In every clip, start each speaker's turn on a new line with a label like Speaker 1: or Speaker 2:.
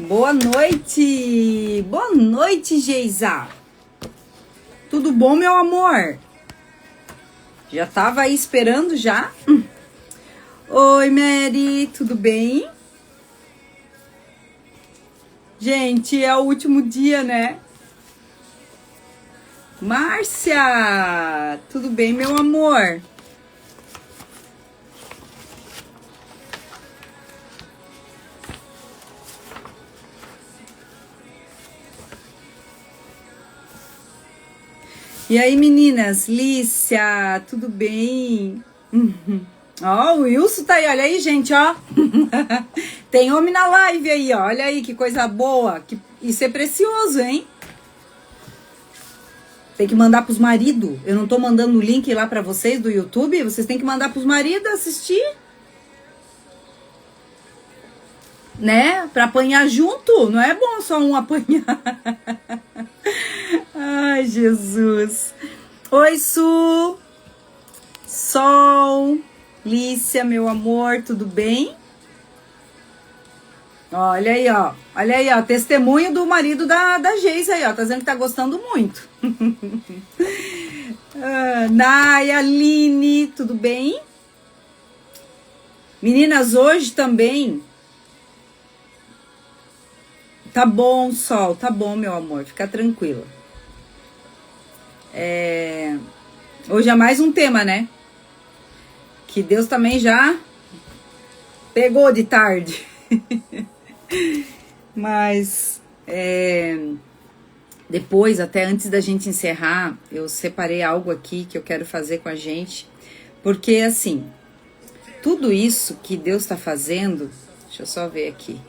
Speaker 1: Boa noite! Boa noite, Geisa! Tudo bom, meu amor? Já tava aí esperando já? Oi, Mary, tudo bem? Gente, é o último dia, né? Márcia, tudo bem, meu amor? E aí, meninas? Lícia, tudo bem? Ó, o Wilson tá aí, olha aí, gente, ó. Tem homem na live aí, ó. Olha aí que coisa boa. Isso é precioso, hein? Tem que mandar pros maridos. Eu não tô mandando o link lá pra vocês do YouTube. Vocês têm que mandar pros maridos assistir. Né? Pra apanhar junto. Não é bom só um apanhar. Ai, Jesus. Oi, Su. Sol. Lícia, meu amor, tudo bem? Olha aí, ó. Olha aí, ó. Testemunho do marido da Geisa aí, ó. Tá dizendo que tá gostando muito. Naya, Aline, tudo bem? Meninas, hoje também... Tá bom, Sol. Tá bom, meu amor. Fica tranquila. Hoje é mais um tema, né? Que Deus também já pegou de tarde. Mas depois, até antes da gente encerrar, eu separei algo aqui que eu quero fazer com a gente. Porque assim, tudo isso que Deus está fazendo, deixa eu só ver aqui.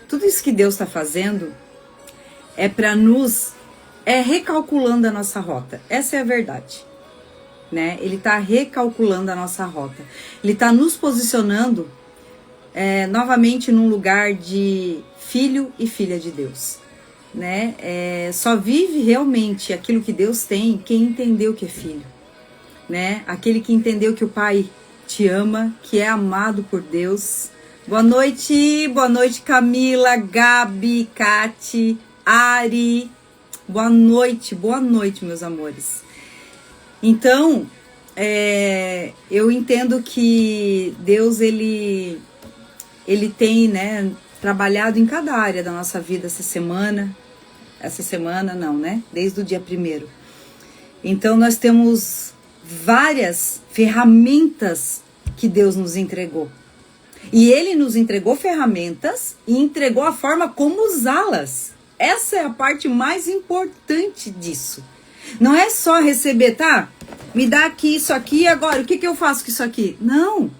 Speaker 1: Tudo isso que Deus está fazendo é para nos recalculando a nossa rota. Essa é a verdade. Né? Ele está recalculando a nossa rota. Ele está nos posicionando novamente num lugar de filho e filha de Deus. Né? Só vive realmente aquilo que Deus tem quem entendeu que é filho. Né? Aquele que entendeu que o Pai te ama, que é amado por Deus. Boa noite Camila, Gabi, Kati, Ari. Boa noite, meus amores. Então, eu entendo que Deus, ele tem, né, trabalhado em cada área da nossa vida essa semana não, né, desde o dia 1º. Então, nós temos várias ferramentas que Deus nos entregou. E Ele nos entregou ferramentas e entregou a forma como usá-las. Essa é a parte mais importante disso. Não é só receber, tá? Me dá aqui isso aqui, agora o que eu faço com isso aqui? Não,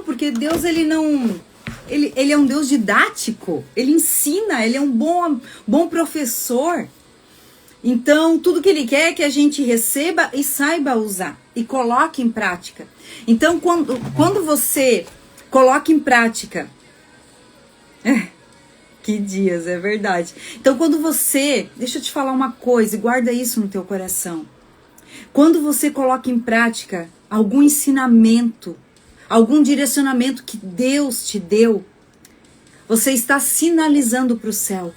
Speaker 1: porque Deus, ele é um Deus didático, ele ensina, ele é um bom professor. Então, tudo que ele quer é que a gente receba e saiba usar e coloque em prática. Então, quando você coloca em prática... Que dias, é verdade. Então, quando você... Deixa eu te falar uma coisa e guarda isso no teu coração. Quando você coloca em prática algum ensinamento, algum direcionamento que Deus te deu, você está sinalizando para o céu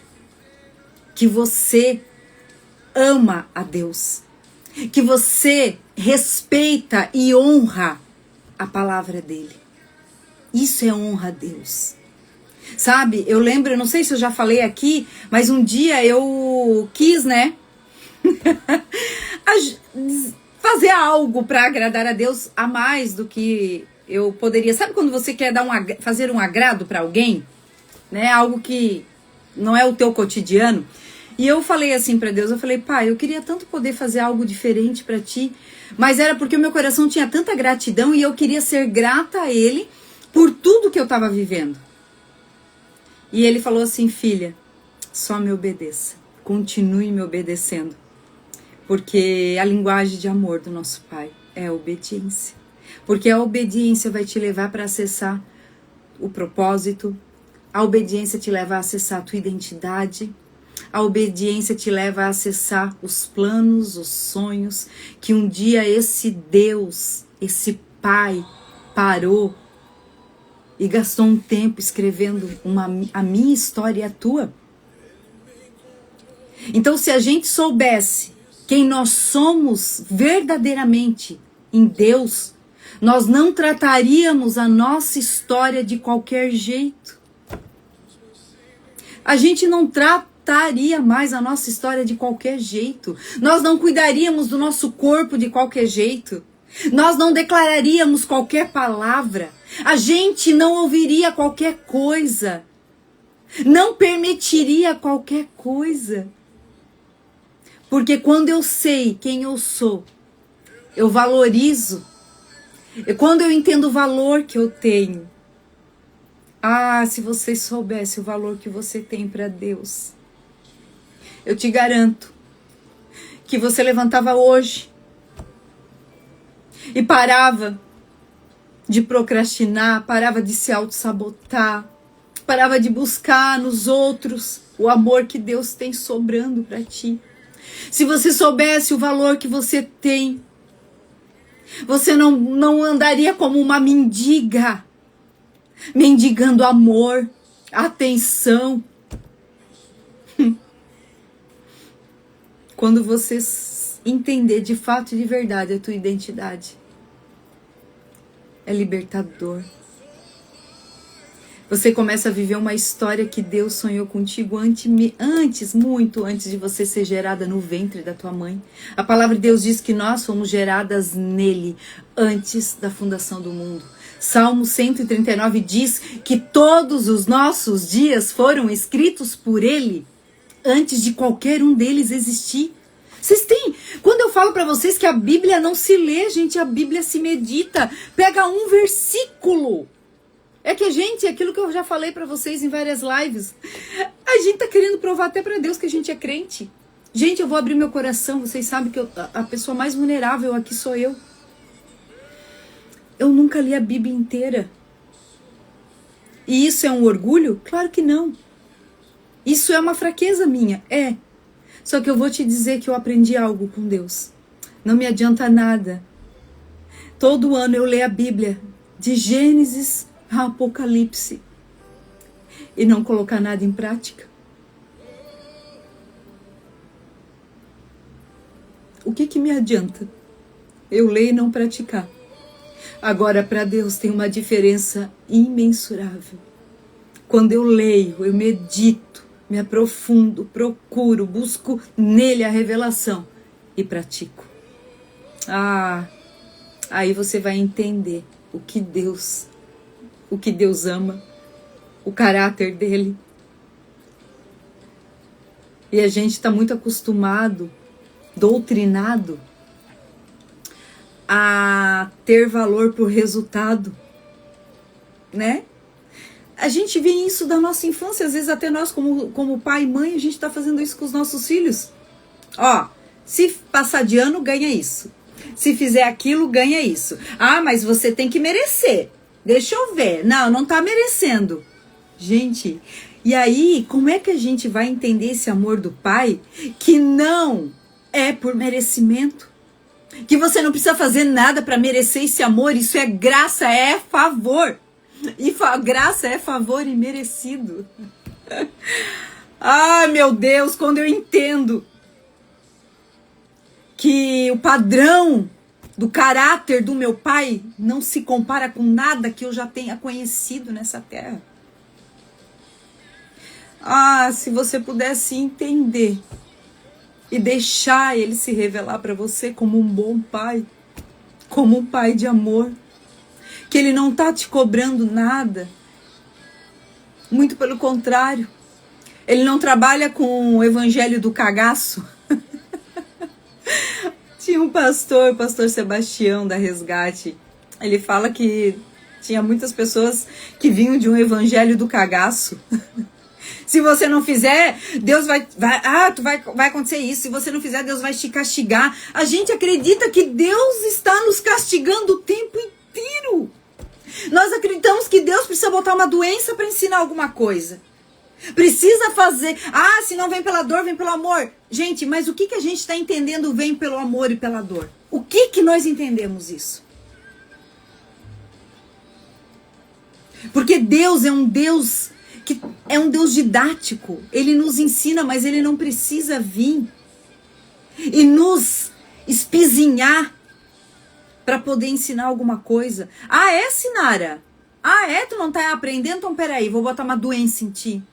Speaker 1: que você ama a Deus, que você respeita e honra a palavra dele. Isso é honra a Deus. Sabe, eu lembro, eu não sei se eu já falei aqui, mas um dia eu quis, né, fazer algo para agradar a Deus a mais do que eu poderia. Sabe quando você quer fazer um agrado para alguém, né, algo que não é o teu cotidiano? E eu falei assim para Deus, eu falei, Pai, eu queria tanto poder fazer algo diferente para ti, mas era porque o meu coração tinha tanta gratidão e eu queria ser grata a Ele por tudo que eu estava vivendo. E ele falou assim, filha, só me obedeça, continue me obedecendo, porque a linguagem de amor do nosso Pai é a obediência, porque a obediência vai te levar para acessar o propósito, a obediência te leva a acessar a tua identidade, a obediência te leva a acessar os planos, os sonhos, que um dia esse Deus, esse Pai parou e gastou um tempo escrevendo a minha história e a tua. Então, se a gente soubesse quem nós somos verdadeiramente em Deus, nós não trataríamos a nossa história de qualquer jeito. A gente não trataria mais a nossa história de qualquer jeito. Nós não cuidaríamos do nosso corpo de qualquer jeito. Nós não declararíamos qualquer palavra. A gente não ouviria qualquer coisa. Não permitiria qualquer coisa. Porque quando eu sei quem eu sou, eu valorizo. E quando eu entendo o valor que eu tenho. Ah, se vocês soubessem o valor que você tem para Deus. Eu te garanto que você levantava hoje e parava de procrastinar, parava de se auto-sabotar, parava de buscar nos outros o amor que Deus tem sobrando para ti. Se você soubesse o valor que você tem, você não andaria como uma mendiga, mendigando amor, atenção. Quando você entender de fato e de verdade a tua identidade, é libertador. Você começa a viver uma história que Deus sonhou contigo muito antes de você ser gerada no ventre da tua mãe. A palavra de Deus diz que nós fomos geradas nele antes da fundação do mundo. Salmo 139 diz que todos os nossos dias foram escritos por ele antes de qualquer um deles existir. Vocês têm... Quando eu falo para vocês que a Bíblia não se lê, gente, a Bíblia se medita. Pega um versículo. É que a gente, aquilo que eu já falei para vocês em várias lives, a gente tá querendo provar até para Deus que a gente é crente. Gente, eu vou abrir meu coração, vocês sabem que a pessoa mais vulnerável aqui sou eu. Eu nunca li a Bíblia inteira. E isso é um orgulho? Claro que não. Isso é uma fraqueza minha? É. Só que eu vou te dizer que eu aprendi algo com Deus. Não me adianta nada. Todo ano eu leio a Bíblia, de Gênesis a Apocalipse, e não colocar nada em prática. O que me adianta? Eu leio e não praticar. Agora, para Deus tem uma diferença imensurável. Quando eu leio, eu medito, me aprofundo, procuro, busco nele a revelação e pratico. Aí você vai entender o que Deus ama, o caráter dele. E a gente está muito acostumado, doutrinado, a ter valor por resultado, né? A gente vê isso da nossa infância, às vezes até nós como pai e mãe, a gente está fazendo isso com os nossos filhos. Ó, se passar de ano, ganha isso. Se fizer aquilo, ganha isso. Ah, mas você tem que merecer. Deixa eu ver. Não tá merecendo. Gente, e aí, como é que a gente vai entender esse amor do pai que não é por merecimento? Que você não precisa fazer nada para merecer esse amor. Isso é graça, é favor. E graça é favor imerecido. Ai, meu Deus, quando eu entendo que o padrão do caráter do meu pai não se compara com nada que eu já tenha conhecido nessa terra. Se você pudesse entender e deixar ele se revelar para você como um bom pai, como um pai de amor, que ele não tá te cobrando nada, muito pelo contrário, ele não trabalha com o evangelho do cagaço. Tinha um pastor, o pastor Sebastião da Resgate, ele fala que tinha muitas pessoas que vinham de um evangelho do cagaço. Se você não fizer, Deus vai acontecer isso. Se você não fizer, Deus vai te castigar. A gente acredita que Deus está nos castigando o tempo inteiro. Nós acreditamos que Deus precisa botar uma doença para ensinar alguma coisa. Precisa fazer. Se não vem pela dor, vem pelo amor. Gente, mas o que a gente está entendendo vem pelo amor e pela dor? O que nós entendemos isso? Porque Deus é um Deus que é um Deus didático. Ele nos ensina, mas ele não precisa vir e nos espizinhar para poder ensinar alguma coisa. Ah, é, Sinara? Ah, é? Tu não tá aprendendo? Então peraí, vou botar uma doença em ti.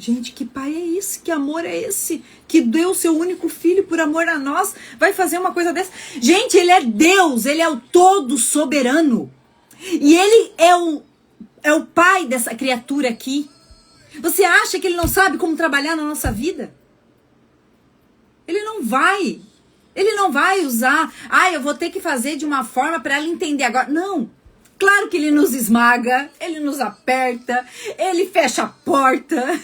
Speaker 1: Gente, que pai é esse? Que amor é esse? Que deu o seu único filho por amor a nós? Vai fazer uma coisa dessa? Gente, ele é Deus, ele é o todo soberano. E ele é o pai dessa criatura aqui. Você acha que ele não sabe como trabalhar na nossa vida? Ele não vai. Ele não vai usar. Ah, eu vou ter que fazer de uma forma para ela entender agora. Não. Claro que ele nos esmaga, ele nos aperta, ele fecha a porta.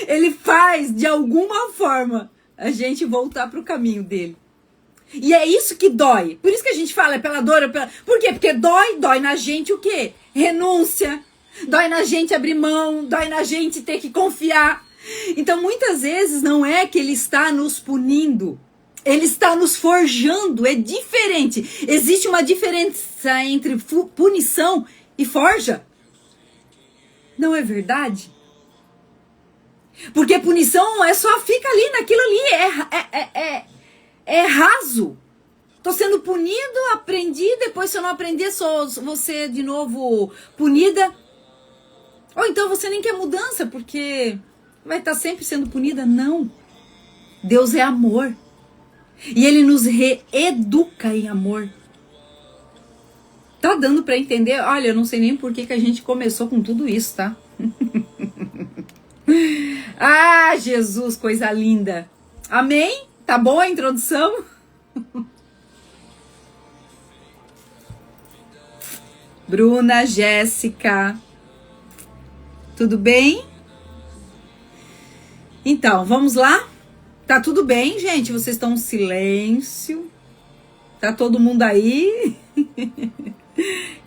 Speaker 1: Ele faz de alguma forma a gente voltar para o caminho dele. E é isso que dói. Por isso que a gente fala é pela dor. Por quê? Porque dói na gente o quê? Renúncia. Dói na gente abrir mão. Dói na gente ter que confiar. Então muitas vezes não é que ele está nos punindo. Ele está nos forjando. É diferente. Existe uma diferença entre punição e forja. Não é verdade? Porque punição é só fica ali naquilo ali. É raso. Tô sendo punido, aprendi, depois se eu não aprender, vou ser de novo punida. Ou então você nem quer mudança, porque vai estar sempre sendo punida. Não. Deus é amor. E ele nos reeduca em amor. Tá dando pra entender? Olha, eu não sei nem por que a gente começou com tudo isso, tá? Ah, Jesus, coisa linda. Amém? Tá boa a introdução? Bruna, Jéssica, tudo bem? Então, vamos lá? Tá tudo bem, gente? Vocês estão em silêncio? Tá todo mundo aí?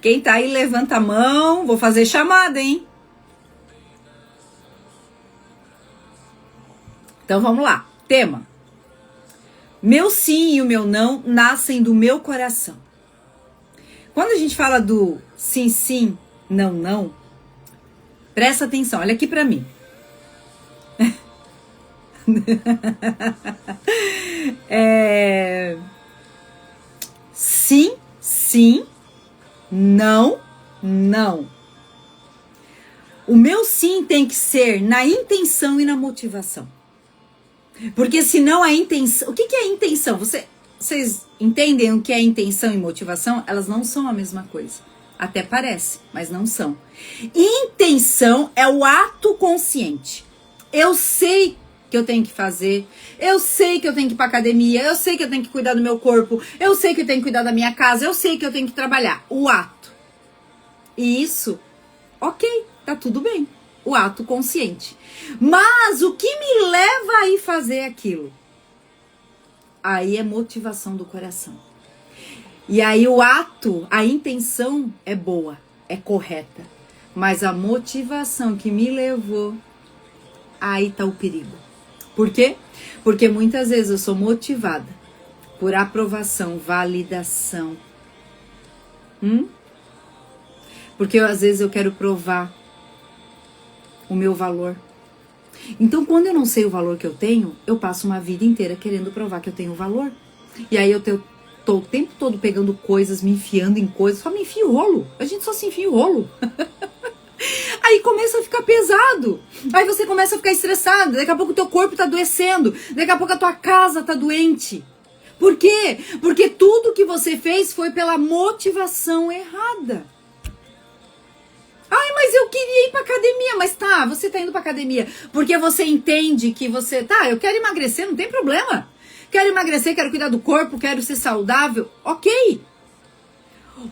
Speaker 1: Quem tá aí, levanta a mão. Vou fazer chamada, hein? Então, vamos lá. Tema. Meu sim e o meu não nascem do meu coração. Quando a gente fala do sim, sim, não, não, presta atenção, olha aqui pra mim. Sim, sim, não, não. O meu sim tem que ser na intenção e na motivação. Porque senão a intenção... O que é intenção? Vocês entendem o que é intenção e motivação? Elas não são a mesma coisa. Até parece, mas não são. Intenção é o ato consciente. Eu sei que eu tenho que fazer, eu sei que eu tenho que ir pra academia, eu sei que eu tenho que cuidar do meu corpo, eu sei que eu tenho que cuidar da minha casa, eu sei que eu tenho que trabalhar. O ato. E isso, ok, tá tudo bem. O ato consciente. Mas o que me leva a ir fazer aquilo? Aí é motivação do coração. E aí o ato, a intenção é boa, é correta. Mas a motivação que me levou, aí tá o perigo. Por quê? Porque muitas vezes eu sou motivada por aprovação, validação. Porque às vezes eu quero provar o meu valor. Então, quando eu não sei o valor que eu tenho, eu passo uma vida inteira querendo provar que eu tenho valor. E aí eu tô o tempo todo pegando coisas, me enfiando em coisas, só me enfio o rolo. A gente só se enfia o rolo. Aí começa a ficar pesado. Aí você começa a ficar estressado. Daqui a pouco o teu corpo tá adoecendo. Daqui a pouco a tua casa tá doente. Por quê? Porque tudo que você fez foi pela motivação errada. Ai, mas eu queria ir pra academia. Mas tá, você tá indo pra academia porque você entende que você... Tá, eu quero emagrecer, não tem problema. Quero emagrecer, quero cuidar do corpo, quero ser saudável. Ok.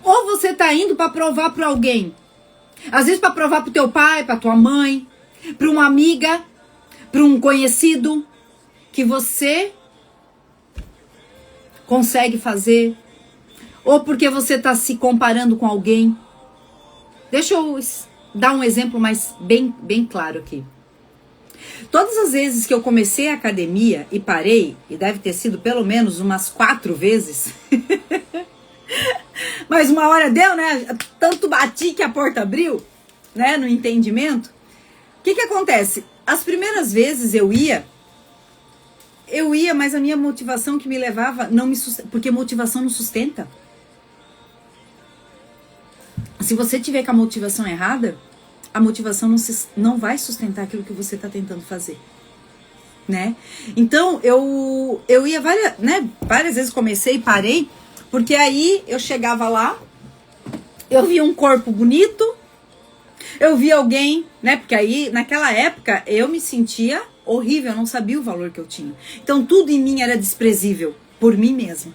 Speaker 1: Ou você tá indo pra provar pra alguém. Às vezes pra provar pro teu pai, pra tua mãe, pra uma amiga, pra um conhecido, que você consegue fazer. Ou porque você tá se comparando com alguém. Deixa eu dar um exemplo mais bem claro aqui. Todas as vezes que eu comecei a academia e parei, e deve ter sido pelo menos umas 4 vezes, Mas uma hora deu, né? Tanto bati que a porta abriu, né? No entendimento. O que acontece? As primeiras vezes eu ia, mas a minha motivação que me levava não me sustenta, porque motivação não sustenta. Se você tiver com a motivação errada, a motivação não vai sustentar aquilo que você está tentando fazer, né? Então, eu ia várias vezes comecei e parei, porque aí eu chegava lá, eu via um corpo bonito, eu via alguém, né? Porque aí, naquela época, eu me sentia horrível, eu não sabia o valor que eu tinha. Então, tudo em mim era desprezível por mim mesma.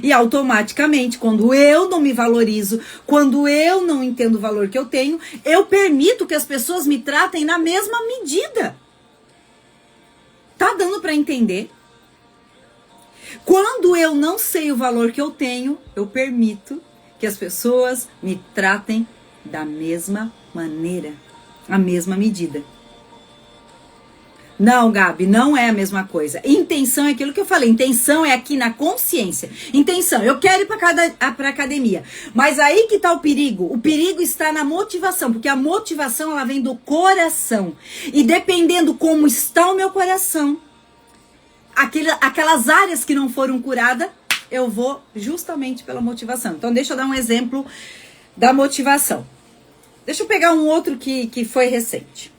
Speaker 1: E automaticamente, quando eu não me valorizo, quando eu não entendo o valor que eu tenho, eu permito que as pessoas me tratem na mesma medida. Tá dando para entender? Quando eu não sei o valor que eu tenho, eu permito que as pessoas me tratem da mesma maneira, a mesma medida. Não, Gabi, não é a mesma coisa. Intenção é aquilo que eu falei. Intenção é aqui na consciência. Intenção, eu quero ir para academia. Mas aí que tá o perigo. O perigo está na motivação, porque a motivação ela vem do coração. E dependendo como está o meu coração, aquelas áreas que não foram curadas, eu vou justamente pela motivação. Então deixa eu dar um exemplo da motivação. Deixa eu pegar um outro que foi recente.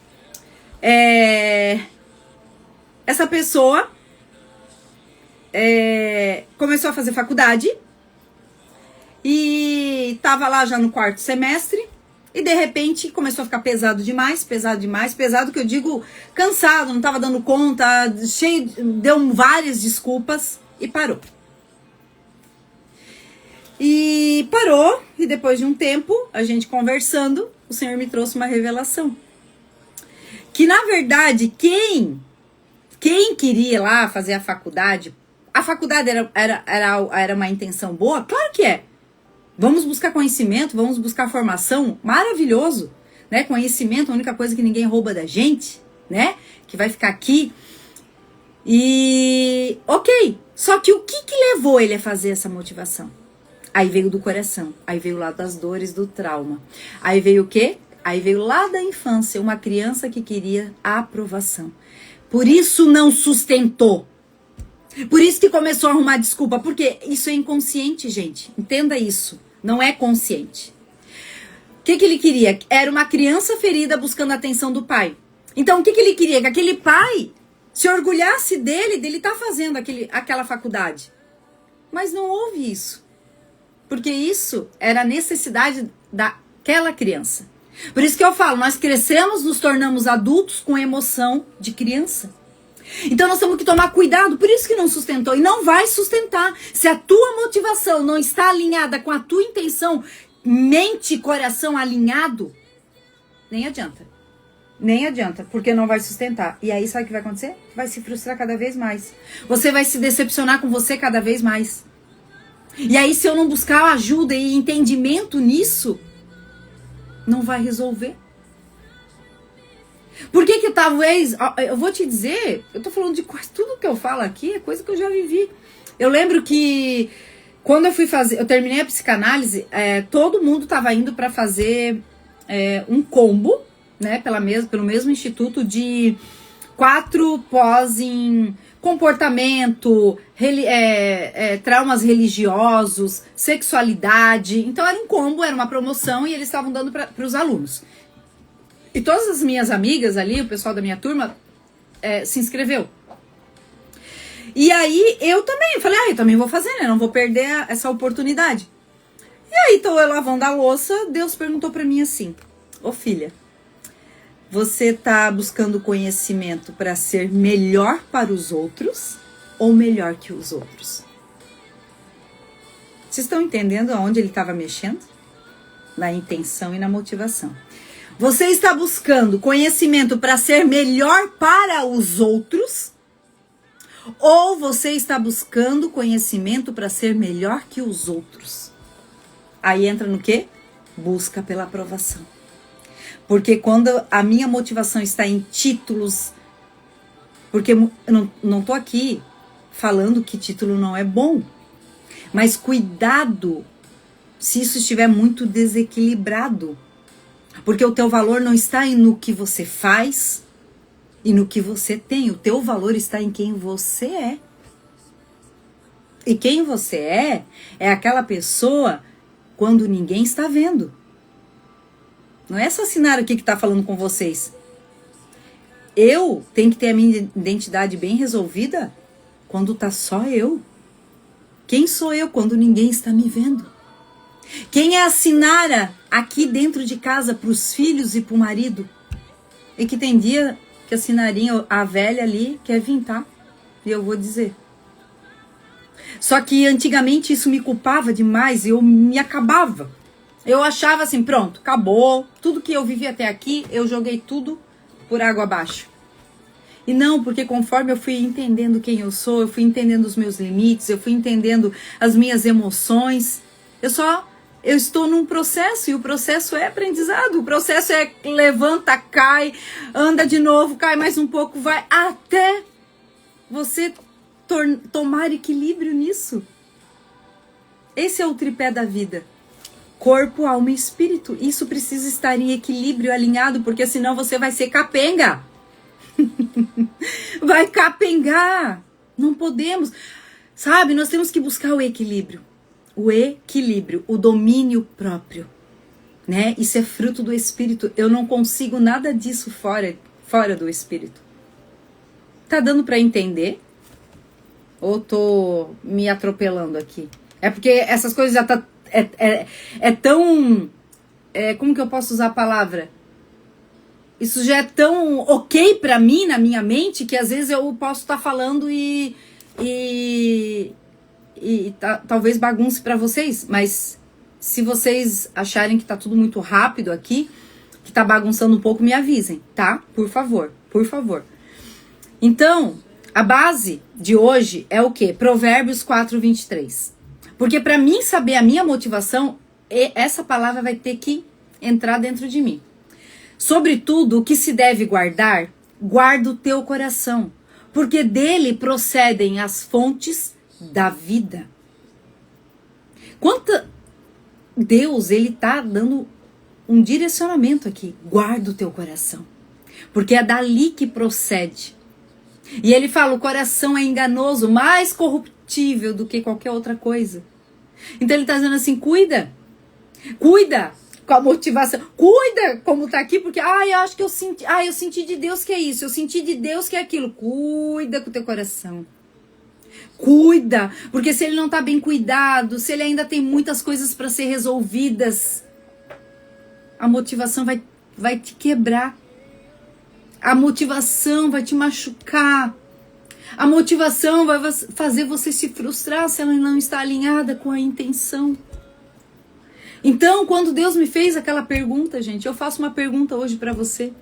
Speaker 1: Essa pessoa começou a fazer faculdade e estava lá já no 4º semestre e de repente começou a ficar pesado demais, pesado que eu digo cansado, não estava dando conta, deu várias desculpas e parou. E depois de um tempo, a gente conversando, o Senhor me trouxe uma revelação. Que na verdade, quem queria lá fazer a faculdade era uma intenção boa? Claro que é. Vamos buscar conhecimento, vamos buscar formação, maravilhoso, né? Conhecimento é a única coisa que ninguém rouba da gente, né? Que vai ficar aqui. E ok, só que o que levou ele a fazer essa motivação? Aí veio do coração, aí veio lá das dores, do trauma. Aí veio o quê? Aí veio lá da infância, uma criança que queria a aprovação. Por isso não sustentou. Por isso que começou a arrumar desculpa. Porque isso é inconsciente, gente. Entenda isso. Não é consciente. O que ele queria? Era uma criança ferida buscando a atenção do pai. Então o que ele queria? Que aquele pai se orgulhasse dele estar fazendo aquela faculdade. Mas não houve isso. Porque isso era a necessidade daquela criança. Por isso que eu falo, nós crescemos, nos tornamos adultos com emoção de criança. Então nós temos que tomar cuidado, por isso que não sustentou. E não vai sustentar. Se a tua motivação não está alinhada com a tua intenção, mente e coração alinhado, nem adianta. Nem adianta, porque não vai sustentar. E aí sabe o que vai acontecer? Vai se frustrar cada vez mais. Você vai se decepcionar com você cada vez mais. E aí se eu não buscar ajuda e entendimento nisso, não vai resolver. Por que talvez... Eu vou te dizer, eu tô falando de quase tudo que eu falo aqui, é coisa que eu já vivi. Eu lembro que quando eu terminei a psicanálise, todo mundo tava indo para fazer um combo, né, pelo mesmo instituto de 4 pós em comportamento, traumas religiosos, sexualidade. Então era um combo, era uma promoção e eles estavam dando para os alunos. E todas as minhas amigas ali, o pessoal da minha turma, se inscreveu. E aí eu falei, eu também vou fazer, né? Não vou perder essa oportunidade. E aí tô eu lavando a louça, Deus perguntou pra mim assim: ô filha, você tá buscando conhecimento para ser melhor para os outros ou melhor que os outros? Vocês estão entendendo aonde ele estava mexendo? Na intenção e na motivação. Você está buscando conhecimento para ser melhor para os outros? Ou você está buscando conhecimento para ser melhor que os outros? Aí entra no quê? Busca pela aprovação. Porque quando a minha motivação está em títulos... Porque eu não tô aqui falando que título não é bom. Mas cuidado se isso estiver muito desequilibrado. Porque o teu valor não está no que você faz e no que você tem. O teu valor está em quem você é. E quem você é aquela pessoa quando ninguém está vendo. Não é essa Sinara aqui que está falando com vocês. Eu tenho que ter a minha identidade bem resolvida quando tá só eu. Quem sou eu quando ninguém está me vendo? Quem é a Sinara aqui dentro de casa para os filhos e para o marido? E que tem dia que a Sinarinha, a velha ali, quer vir, tá? E eu vou dizer. Só que antigamente isso me culpava demais, eu me acabava. Eu achava assim, pronto, acabou. Tudo que eu vivi até aqui, eu joguei tudo por água abaixo. E não, porque conforme eu fui entendendo quem eu sou, eu fui entendendo os meus limites, eu fui entendendo as minhas emoções. Eu estou num processo, e o processo é aprendizado. O processo é levanta, cai, anda de novo, cai mais um pouco, vai até você tomar equilíbrio nisso. Esse é o tripé da vida. Corpo, alma e espírito. Isso precisa estar em equilíbrio, alinhado, porque senão você vai ser capenga. Vai capengar. Não podemos. Sabe, nós temos que buscar o equilíbrio. O equilíbrio, o domínio próprio. Né? Isso é fruto do espírito. Eu não consigo nada disso fora do espírito. Tá dando para entender? Ou tô me atropelando aqui? É porque essas coisas já tá... É tão... como que eu posso usar a palavra? Isso já é tão ok pra mim, na minha mente, que às vezes eu posso estar falando e talvez bagunce pra vocês. Mas se vocês acharem que tá tudo muito rápido aqui, que tá bagunçando um pouco, me avisem, tá? Por favor, por favor. Então, a base de hoje é o quê? Provérbios 4:23. Porque para mim saber a minha motivação, essa palavra vai ter que entrar dentro de mim. Sobretudo, o que se deve guardar, guarda o teu coração, porque dele procedem as fontes da vida. Deus, ele tá dando um direcionamento aqui. Guarda o teu coração, porque é dali que procede. E ele fala, o coração é enganoso, mais corruptível do que qualquer outra coisa. Então ele está dizendo assim, cuida com a motivação, cuida como tá aqui, porque eu acho que eu senti de Deus que é isso, eu senti de Deus que é aquilo. Cuida com o teu coração. Cuida, porque se ele não tá bem cuidado, se ele ainda tem muitas coisas para ser resolvidas, a motivação vai te quebrar. A motivação vai te machucar. A motivação vai fazer você se frustrar se ela não está alinhada com a intenção. Então, quando Deus me fez aquela pergunta, gente, eu faço uma pergunta hoje para você.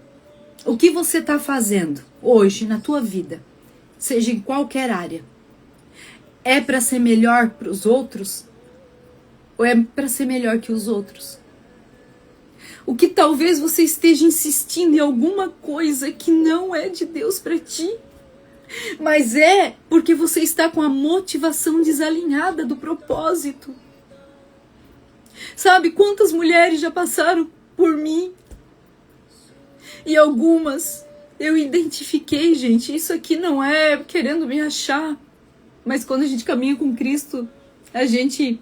Speaker 1: O que você está fazendo hoje na tua vida, seja em qualquer área, é para ser melhor para os outros ou é para ser melhor que os outros? O que talvez você esteja insistindo em alguma coisa que não é de Deus para ti, mas é porque você está com a motivação desalinhada do propósito. Sabe quantas mulheres já passaram por mim? E algumas eu identifiquei, gente, isso aqui não é querendo me achar, mas quando a gente caminha com Cristo, a gente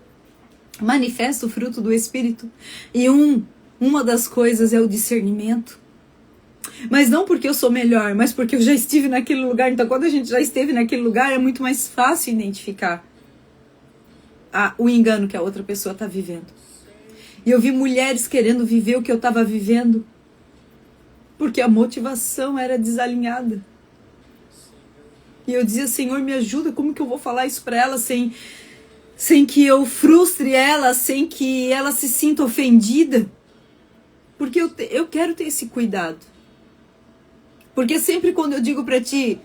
Speaker 1: manifesta o fruto do Espírito. E uma das coisas é o discernimento. Mas não porque eu sou melhor, mas porque eu já estive naquele lugar. Então, quando a gente já esteve naquele lugar, é muito mais fácil identificar o engano que a outra pessoa está vivendo. E eu vi mulheres querendo viver o que eu estava vivendo, porque a motivação era desalinhada. E eu dizia, Senhor, me ajuda, como que eu vou falar isso para ela sem que eu frustre ela, sem que ela se sinta ofendida? Porque eu quero ter esse cuidado. Porque sempre quando eu digo para ti,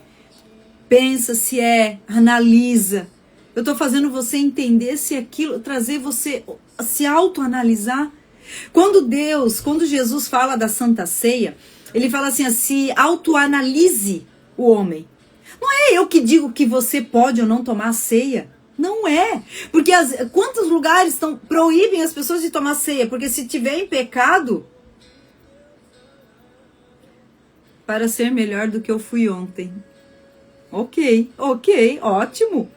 Speaker 1: pensa se analisa, eu tô fazendo você entender se aquilo, trazer você se autoanalisar. Quando Jesus fala da Santa Ceia, ele fala assim, se autoanalise o homem. Não é eu que digo que você pode ou não tomar a ceia. Não é. Porque quantos lugares proíbem as pessoas de tomar ceia? Porque se tiver em pecado, para ser melhor do que eu fui ontem. Ok, ótimo.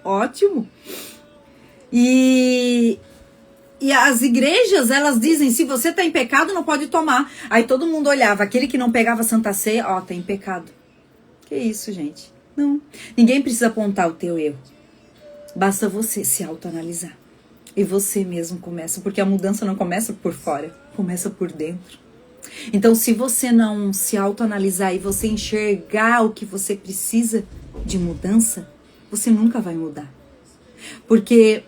Speaker 1: E as igrejas, elas dizem, se você está em pecado, não pode tomar. Aí todo mundo olhava, aquele que não pegava Santa Ceia, tá em pecado. Que isso, gente? Não. Ninguém precisa apontar o teu erro. Basta você se autoanalisar. E você mesmo começa, porque a mudança não começa por fora, começa por dentro. Então, se você não se autoanalisar e você enxergar o que você precisa de mudança, você nunca vai mudar. Porque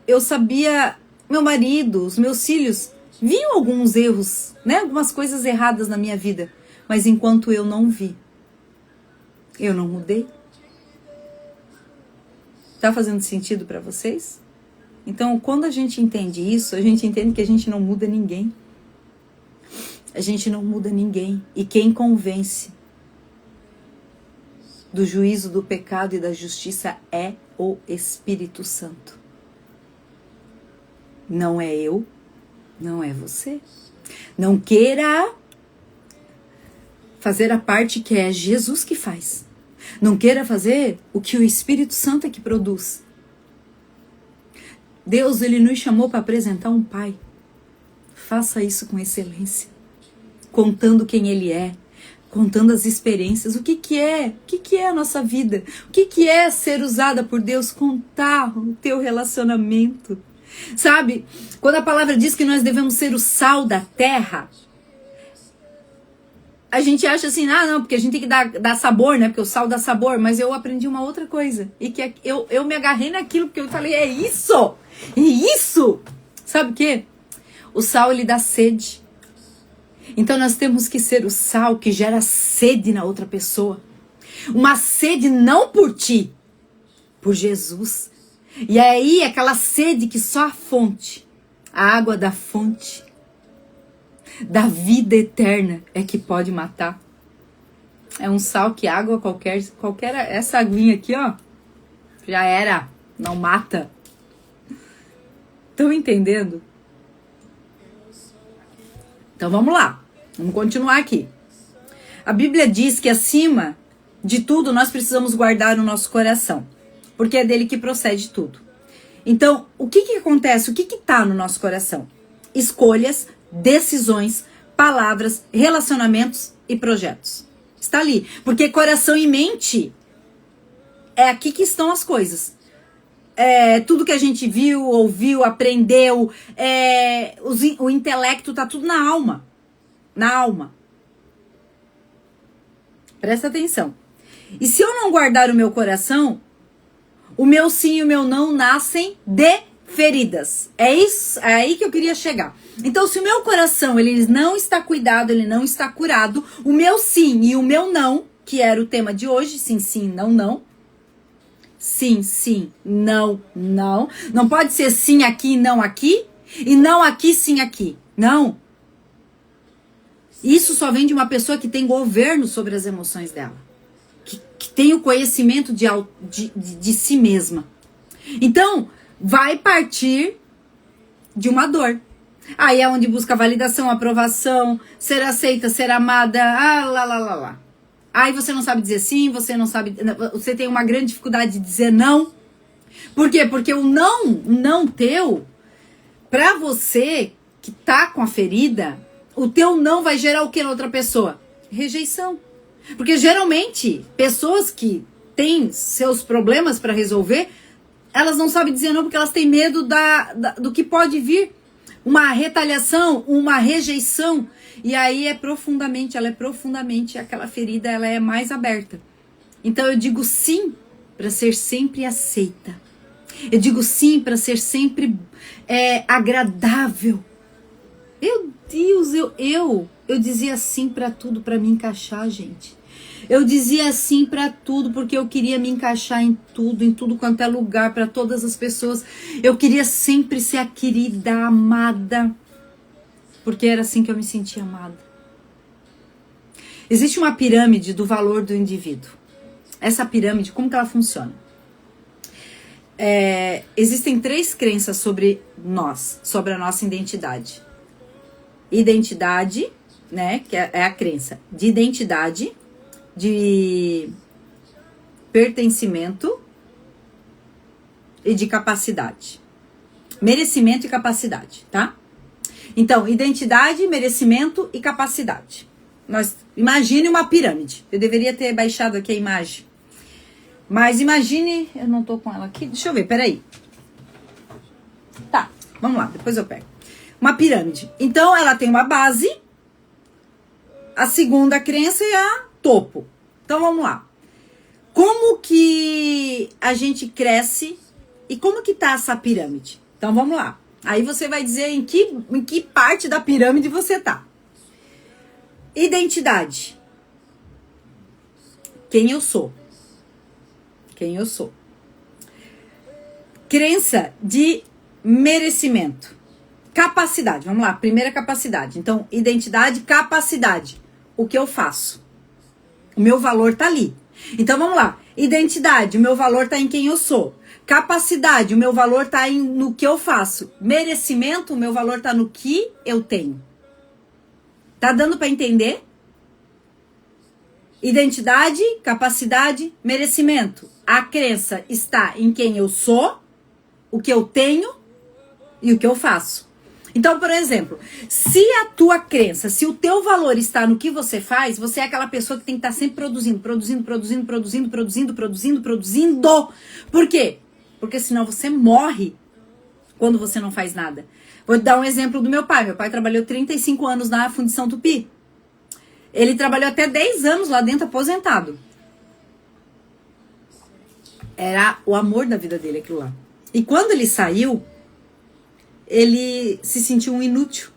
Speaker 1: eu sabia, meu marido, os meus filhos, viam alguns erros, né? Algumas coisas erradas na minha vida. Mas enquanto eu não vi, eu não mudei. Tá fazendo sentido para vocês? Então, quando a gente entende isso, a gente entende que a gente não muda ninguém. A gente não muda ninguém. E quem convence do juízo, do pecado e da justiça é o Espírito Santo. Não é eu, não é você. Não queira fazer a parte que é Jesus que faz. Não queira fazer o que o Espírito Santo é que produz. Deus, ele nos chamou para apresentar um Pai. Faça isso com excelência. Contando quem ele é, contando as experiências, o que é a nossa vida, o que é ser usada por Deus, contar o teu relacionamento, sabe? Quando a palavra diz que nós devemos ser o sal da terra, a gente acha assim, não, porque a gente tem que dar sabor, né, porque o sal dá sabor, mas eu aprendi uma outra coisa, e que eu me agarrei naquilo, porque eu falei, é isso, sabe o quê? O sal, ele dá sede. Então nós temos que ser o sal que gera sede na outra pessoa. Uma sede não por ti, por Jesus. E aí aquela sede que só a fonte, a água da fonte, da vida eterna é que pode matar. É um sal que água qualquer essa aguinha aqui, ó, já era, não mata. Estão entendendo? Então vamos lá, vamos continuar aqui. A Bíblia diz que acima de tudo nós precisamos guardar o nosso coração, porque é dele que procede tudo. Então, o que acontece? O que está no nosso coração? Escolhas, decisões, palavras, relacionamentos e projetos. Está ali, porque coração e mente é aqui que estão as coisas. Tudo que a gente viu, ouviu, aprendeu, o intelecto tá tudo na alma. Na alma. Presta atenção. E se eu não guardar o meu coração, o meu sim e o meu não nascem de feridas. É isso, é aí que eu queria chegar. Então, se o meu coração ele não está cuidado, ele não está curado, o meu sim e o meu não, que era o tema de hoje, sim, sim, não, não. Sim, sim, não, não. Não pode ser sim aqui e não aqui. E não aqui, sim aqui. Não. Isso só vem de uma pessoa que tem governo sobre as emoções dela. Que tem o conhecimento de si mesma. Então, vai partir de uma dor. Aí é onde busca validação, aprovação, ser aceita, ser amada, lá. Aí você não sabe dizer sim, você tem uma grande dificuldade de dizer não. Por quê? Porque o não teu, pra você que tá com a ferida, o teu não vai gerar o que na outra pessoa? Rejeição. Porque geralmente, pessoas que têm seus problemas pra resolver, elas não sabem dizer não porque elas têm medo do que pode vir. Uma retaliação, uma rejeição. E aí ela é profundamente, aquela ferida, ela é mais aberta. Então eu digo sim para ser sempre aceita. Eu digo sim para ser sempre agradável. Meu Deus, eu dizia sim para tudo para me encaixar, gente. Eu dizia sim para tudo porque eu queria me encaixar em tudo quanto é lugar, para todas as pessoas. Eu queria sempre ser a querida, amada, porque era assim que eu me sentia amada. Existe uma pirâmide do valor do indivíduo. Essa pirâmide, como que ela funciona? existem 3 crenças sobre nós, sobre a nossa identidade. Identidade, né, que é a crença de identidade, de pertencimento e de capacidade. Merecimento e capacidade, tá? Então, identidade, merecimento e capacidade. Imagine uma pirâmide. Eu deveria ter baixado aqui a imagem. Mas imagine... Eu não tô com ela aqui. Deixa eu ver, peraí. Tá, vamos lá, depois eu pego. Uma pirâmide. Então, ela tem uma base. A segunda crença é a topo. Então, vamos lá. Como que a gente cresce e como que tá essa pirâmide? Então, vamos lá. Aí você vai dizer em que parte da pirâmide você tá. Identidade. Quem eu sou. Quem eu sou. Crença de merecimento. Capacidade. Vamos lá, primeira capacidade. Então, identidade, capacidade. O que eu faço. O meu valor tá ali. Então, vamos lá. Identidade, o meu valor tá em quem eu sou. Capacidade, o meu valor tá no que eu faço. Merecimento, o meu valor tá no que eu tenho. Tá dando para entender? Identidade, capacidade, merecimento. A crença está em quem eu sou, o que eu tenho e o que eu faço. Então, por exemplo, se a tua crença, se o teu valor está no que você faz, você é aquela pessoa que tem que estar sempre produzindo. Por quê? Porque senão você morre quando você não faz nada. Vou te dar um exemplo do meu pai. Meu pai trabalhou 35 anos na Fundição Tupi. Ele trabalhou até 10 anos lá dentro, aposentado. Era o amor da vida dele, aquilo lá. E quando ele saiu, ele se sentiu um inútil.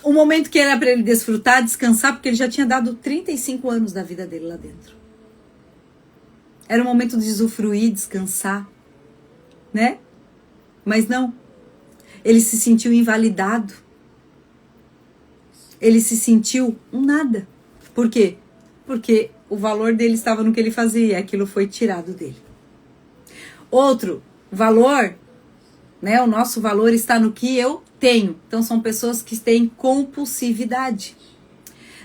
Speaker 1: O momento que era para ele desfrutar, descansar, porque ele já tinha dado 35 anos da vida dele lá dentro. Era o momento de usufruir, descansar, né? Mas não. Ele se sentiu invalidado. Ele se sentiu um nada. Por quê? Porque o valor dele estava no que ele fazia e aquilo foi tirado dele. Outro valor, né? O nosso valor está no que eu tenho. Então são pessoas que têm compulsividade,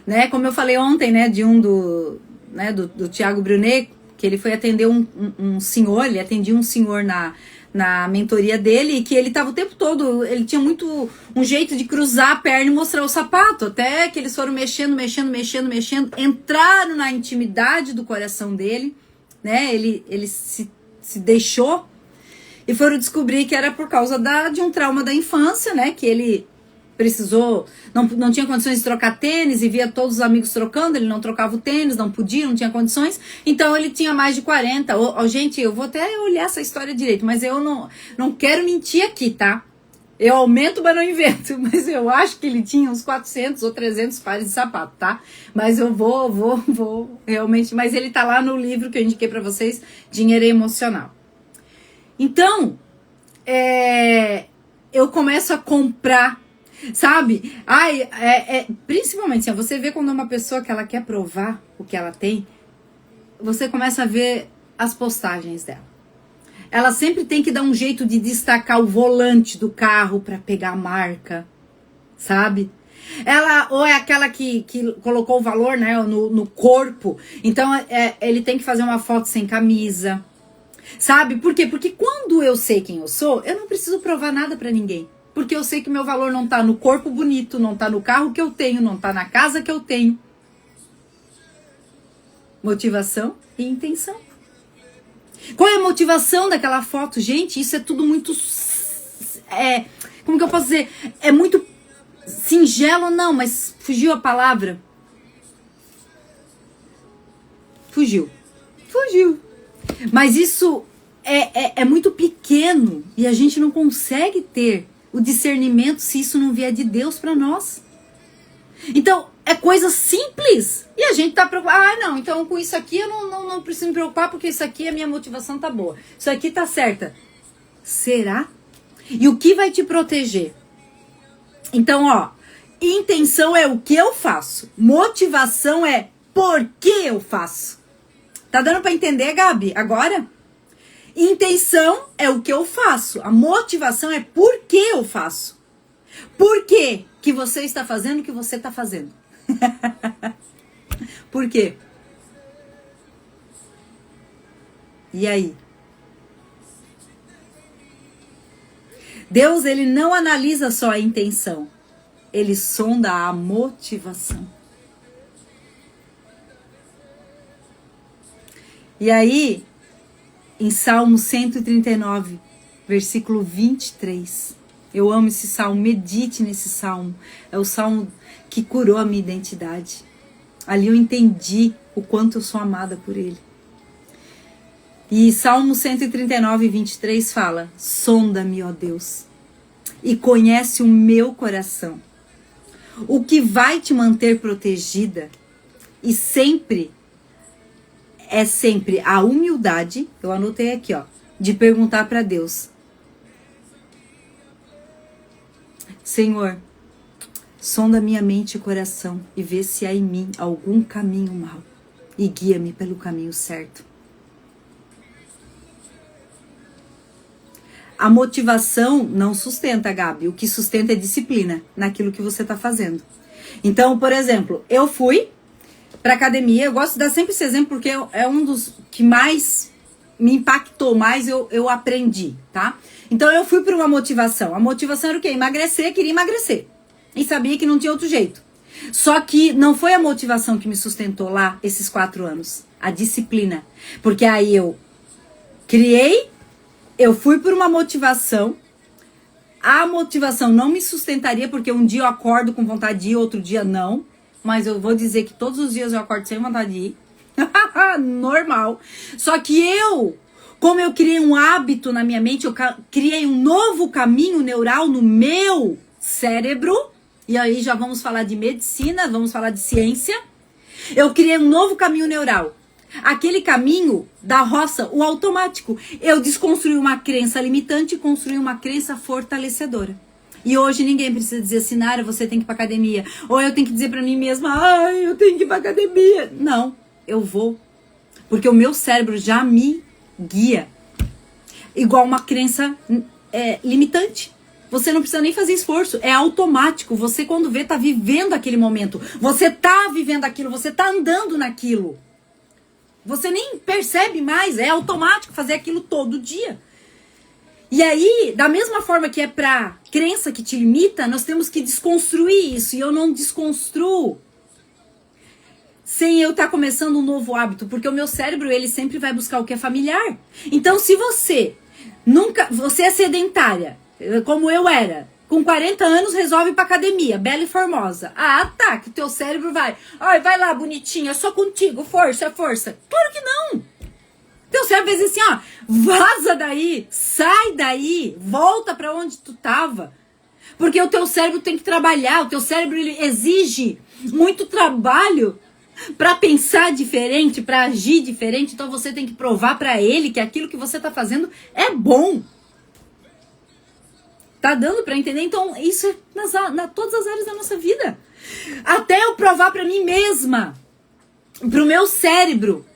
Speaker 1: né? Como eu falei ontem, né? De do Thiago Brunet, que ele foi atender um senhor, ele atendia um senhor na mentoria dele, e que ele tava o tempo todo, ele tinha muito um jeito de cruzar a perna e mostrar o sapato, até que eles foram mexendo, entraram na intimidade do coração dele, né? Ele se deixou e foram descobrir que era por causa de um trauma da infância, né? Que ele precisou, não tinha condições de trocar tênis e via todos os amigos trocando, ele não trocava o tênis, não podia, não tinha condições, então ele tinha mais de 40. Gente, eu vou até olhar essa história direito, mas eu não quero mentir aqui, tá? Eu aumento, mas não invento, mas eu acho que ele tinha uns 400 ou 300 pares de sapato, tá? Mas eu vou realmente, mas ele tá lá no livro que eu indiquei pra vocês, Dinheiro Emocional. Então, eu começo a comprar, sabe? Principalmente, assim, você vê quando é uma pessoa que ela quer provar o que ela tem, você começa a ver as postagens dela. Ela sempre tem que dar um jeito de destacar o volante do carro para pegar a marca, sabe? Ou é aquela que colocou o valor, né, no corpo, então ele tem que fazer uma foto sem camisa, sabe? Por quê? Porque quando eu sei quem eu sou, eu não preciso provar nada para ninguém. Porque eu sei que meu valor não tá no corpo bonito, não tá no carro que eu tenho, não tá na casa que eu tenho. Motivação e intenção. Qual é a motivação daquela foto? Gente, isso é tudo muito... como que eu posso dizer? É muito singelo, não, mas fugiu a palavra. Fugiu. Mas isso é muito pequeno e a gente não consegue ter o discernimento se isso não vier de Deus para nós. Então, é coisa simples. E a gente tá preocupado. Não, então com isso aqui eu não preciso me preocupar porque isso aqui a minha motivação tá boa. Isso aqui tá certa. Será? E o que vai te proteger? Então, intenção é o que eu faço. Motivação é por que eu faço. Tá dando para entender, Gabi? Agora? Intenção é o que eu faço. A motivação é por que eu faço. Por que você está fazendo o que você está fazendo? Por quê? E aí? Deus, ele não analisa só a intenção. Ele sonda a motivação. E aí, em Salmo 139, versículo 23. Eu amo esse salmo, medite nesse salmo. É o salmo que curou a minha identidade. Ali eu entendi o quanto eu sou amada por ele. E Salmo 139, 23 fala: sonda-me, ó Deus, e conhece o meu coração. O que vai te manter protegida e sempre a humildade, eu anotei aqui, ó, de perguntar para Deus: Senhor, sonda minha mente e coração e vê se há em mim algum caminho mau e guia-me pelo caminho certo. A motivação não sustenta, Gabi. O que sustenta é disciplina naquilo que você está fazendo. Então, por exemplo, eu fui para academia. Eu gosto de dar sempre esse exemplo porque é um dos que mais me impactou, mais eu aprendi, tá? Então, eu fui por uma motivação. A motivação era o quê? Emagrecer, queria emagrecer. E sabia que não tinha outro jeito. Só que não foi a motivação que me sustentou lá esses 4 anos. A disciplina. Porque aí eu fui por uma motivação. A motivação não me sustentaria, porque um dia eu acordo com vontade de ir, outro dia não. Mas eu vou dizer que todos os dias eu acordo sem vontade de ir. Normal. Só que como eu criei um hábito na minha mente, eu criei um novo caminho neural no meu cérebro. E aí já vamos falar de medicina, vamos falar de ciência. Eu criei um novo caminho neural. Aquele caminho da roça, o automático. Eu desconstruí uma crença limitante e construí uma crença fortalecedora. E hoje ninguém precisa dizer assim, Nara, você tem que ir pra academia. Ou eu tenho que dizer pra mim mesma, ai, eu tenho que ir pra academia. Não, eu vou. Porque o meu cérebro já me guia. Igual uma crença limitante. Você não precisa nem fazer esforço, é automático. Você quando vê, tá vivendo aquele momento. Você tá vivendo aquilo, você tá andando naquilo. Você nem percebe mais, é automático fazer aquilo todo dia. E aí, da mesma forma que é pra crença que te limita, nós temos que desconstruir isso. E eu não desconstruo sem eu estar começando um novo hábito. Porque o meu cérebro, ele sempre vai buscar o que é familiar. Então, se você é sedentária, como eu era, com 40 anos resolve ir pra academia, bela e formosa. Ah, tá, que teu cérebro vai. Ai, vai lá, bonitinha, só contigo, força, força. Claro que não. Teu cérebro vai dizer assim, ó, vaza daí, sai daí, volta pra onde tu tava. Porque o teu cérebro tem que trabalhar, o teu cérebro ele exige muito trabalho pra pensar diferente, pra agir diferente. Então você tem que provar pra ele que aquilo que você tá fazendo é bom. Tá dando pra entender? Então, isso é todas as áreas da nossa vida. Até eu provar pra mim mesma, pro meu cérebro,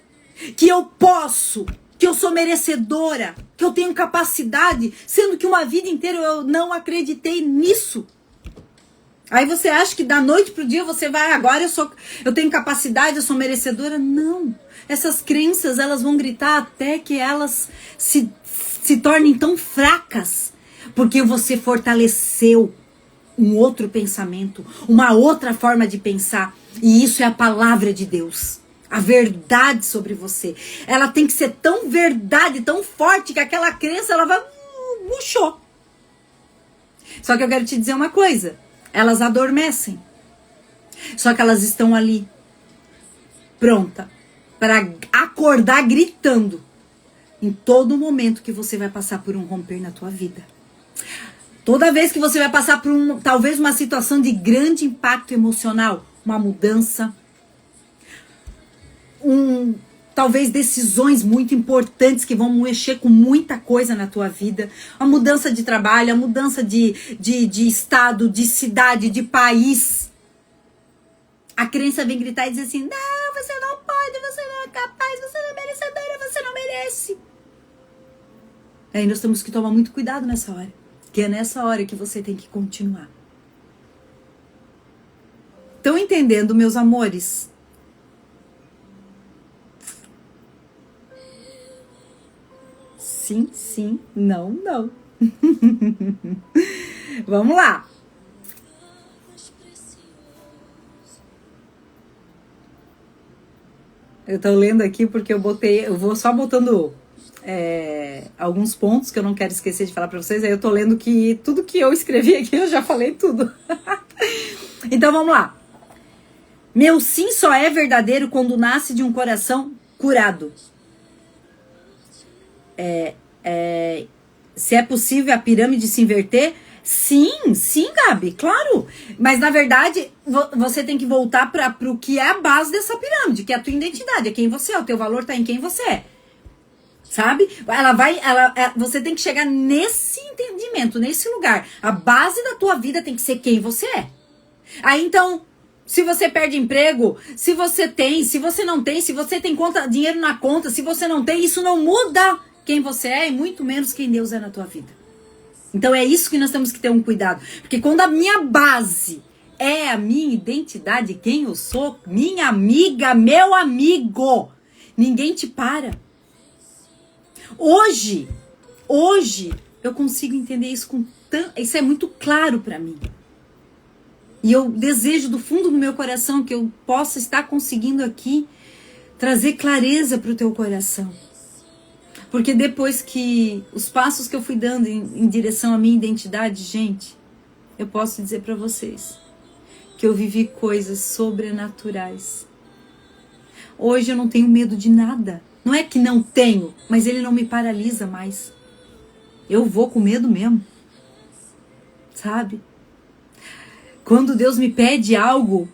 Speaker 1: que eu posso, que eu sou merecedora, que eu tenho capacidade, sendo que uma vida inteira eu não acreditei nisso. Aí você acha que da noite pro dia você vai, agora eu tenho capacidade, eu sou merecedora? Não. Essas crenças, elas vão gritar até que elas se tornem tão fracas. Porque você fortaleceu um outro pensamento, uma outra forma de pensar. E isso é a palavra de Deus. A verdade sobre você. Ela tem que ser tão verdade, tão forte, que aquela crença ela vai murchou. Só que eu quero te dizer uma coisa. Elas adormecem. Só que elas estão ali, pronta para acordar gritando em todo momento que você vai passar por um romper na tua vida. Toda vez que você vai passar por talvez uma situação de grande impacto emocional, uma mudança, talvez decisões muito importantes que vão mexer com muita coisa na tua vida, a mudança de trabalho, a mudança de estado, de cidade, de país. A crença vem gritar e dizer assim, não, você não pode, você não é capaz, você não é merecedora, você não merece. Aí nós temos que tomar muito cuidado nessa hora. Que é nessa hora que você tem que continuar. Estão entendendo, meus amores? Sim, sim, não, não. Vamos lá. Eu tô lendo aqui porque eu vou só botando alguns pontos que eu não quero esquecer de falar pra vocês. Aí eu tô lendo que tudo que eu escrevi aqui eu já falei tudo. Então vamos lá. Meu sim só é verdadeiro quando nasce de um coração curado. Se é possível a pirâmide se inverter? Sim, sim, Gabi, claro. Mas na verdade, você tem que voltar para o que é a base dessa pirâmide, que é a tua identidade, é quem você é, o teu valor tá em quem você é. Sabe? Você tem que chegar nesse entendimento, nesse lugar. A base da tua vida tem que ser quem você é. Aí então, se você perde emprego, se você não tem, se você tem dinheiro na conta, se você não tem, isso não muda quem você é e muito menos quem Deus é na tua vida. Então é isso que nós temos que ter um cuidado. Porque quando a minha base é a minha identidade, quem eu sou, minha amiga, meu amigo, ninguém te para. Hoje, eu consigo entender isso isso é muito claro para mim. E eu desejo do fundo do meu coração que eu possa estar conseguindo aqui trazer clareza para o teu coração. Porque depois que os passos que eu fui dando em direção à minha identidade, gente, eu posso dizer para vocês que eu vivi coisas sobrenaturais. Hoje eu não tenho medo de nada. Não é que não tenho, mas ele não me paralisa mais. Eu vou com medo mesmo. Sabe? Quando Deus me pede algo,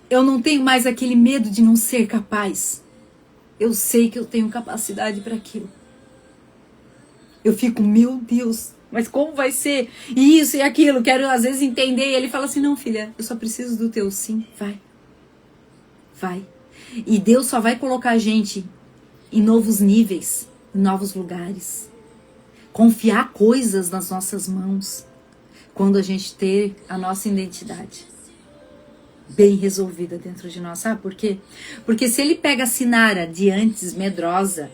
Speaker 1: eu não tenho mais aquele medo de não ser capaz. Eu sei que eu tenho capacidade para aquilo. Eu fico, meu Deus, mas como vai ser isso e aquilo? Quero às vezes entender. E ele fala assim, não, filha, eu só preciso do teu sim. Vai. E Deus só vai colocar a gente em novos níveis, em novos lugares. Confiar coisas nas nossas mãos. Quando a gente ter a nossa identidade bem resolvida dentro de nós. Sabe por quê? Porque se ele pega a Sinara de antes, medrosa,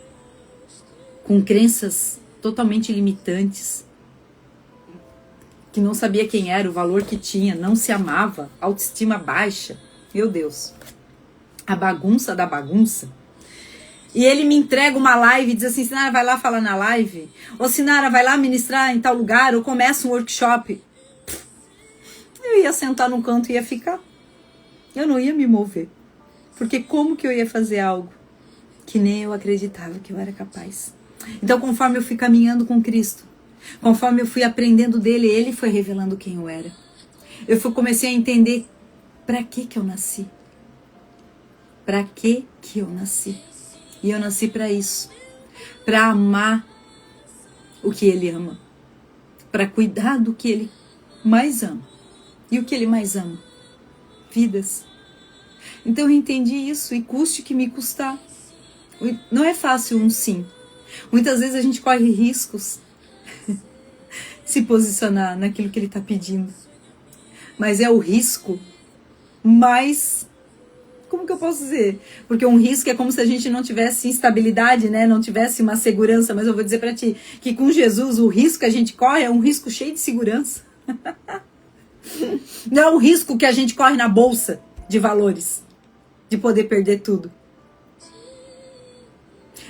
Speaker 1: com crenças totalmente limitantes, que não sabia quem era, o valor que tinha, não se amava, autoestima baixa, meu Deus, a bagunça da bagunça, e ele me entrega uma live e diz assim, Sinara, vai lá falar na live, ou Sinara, vai lá ministrar em tal lugar, ou começa um workshop. Eu ia sentar num canto e ia ficar. Eu não ia me mover. Porque como que eu ia fazer algo que nem eu acreditava que eu era capaz? Então, conforme eu fui caminhando com Cristo, conforme eu fui aprendendo dele, ele foi revelando quem eu era. Comecei a entender para que eu nasci. Para que eu nasci? E eu nasci para isso. Para amar o que ele ama. Para cuidar do que ele mais ama. E o que ele mais ama? Vidas. Então eu entendi isso e custe que me custar. Não é fácil um sim. Muitas vezes a gente corre riscos se posicionar naquilo que ele está pedindo. Mas é o risco mais... Como que eu posso dizer? Porque um risco é como se a gente não tivesse instabilidade, né? Não tivesse uma segurança. Mas eu vou dizer para ti que com Jesus o risco que a gente corre é um risco cheio de segurança. Não é um risco que a gente corre na bolsa de valores, de poder perder tudo.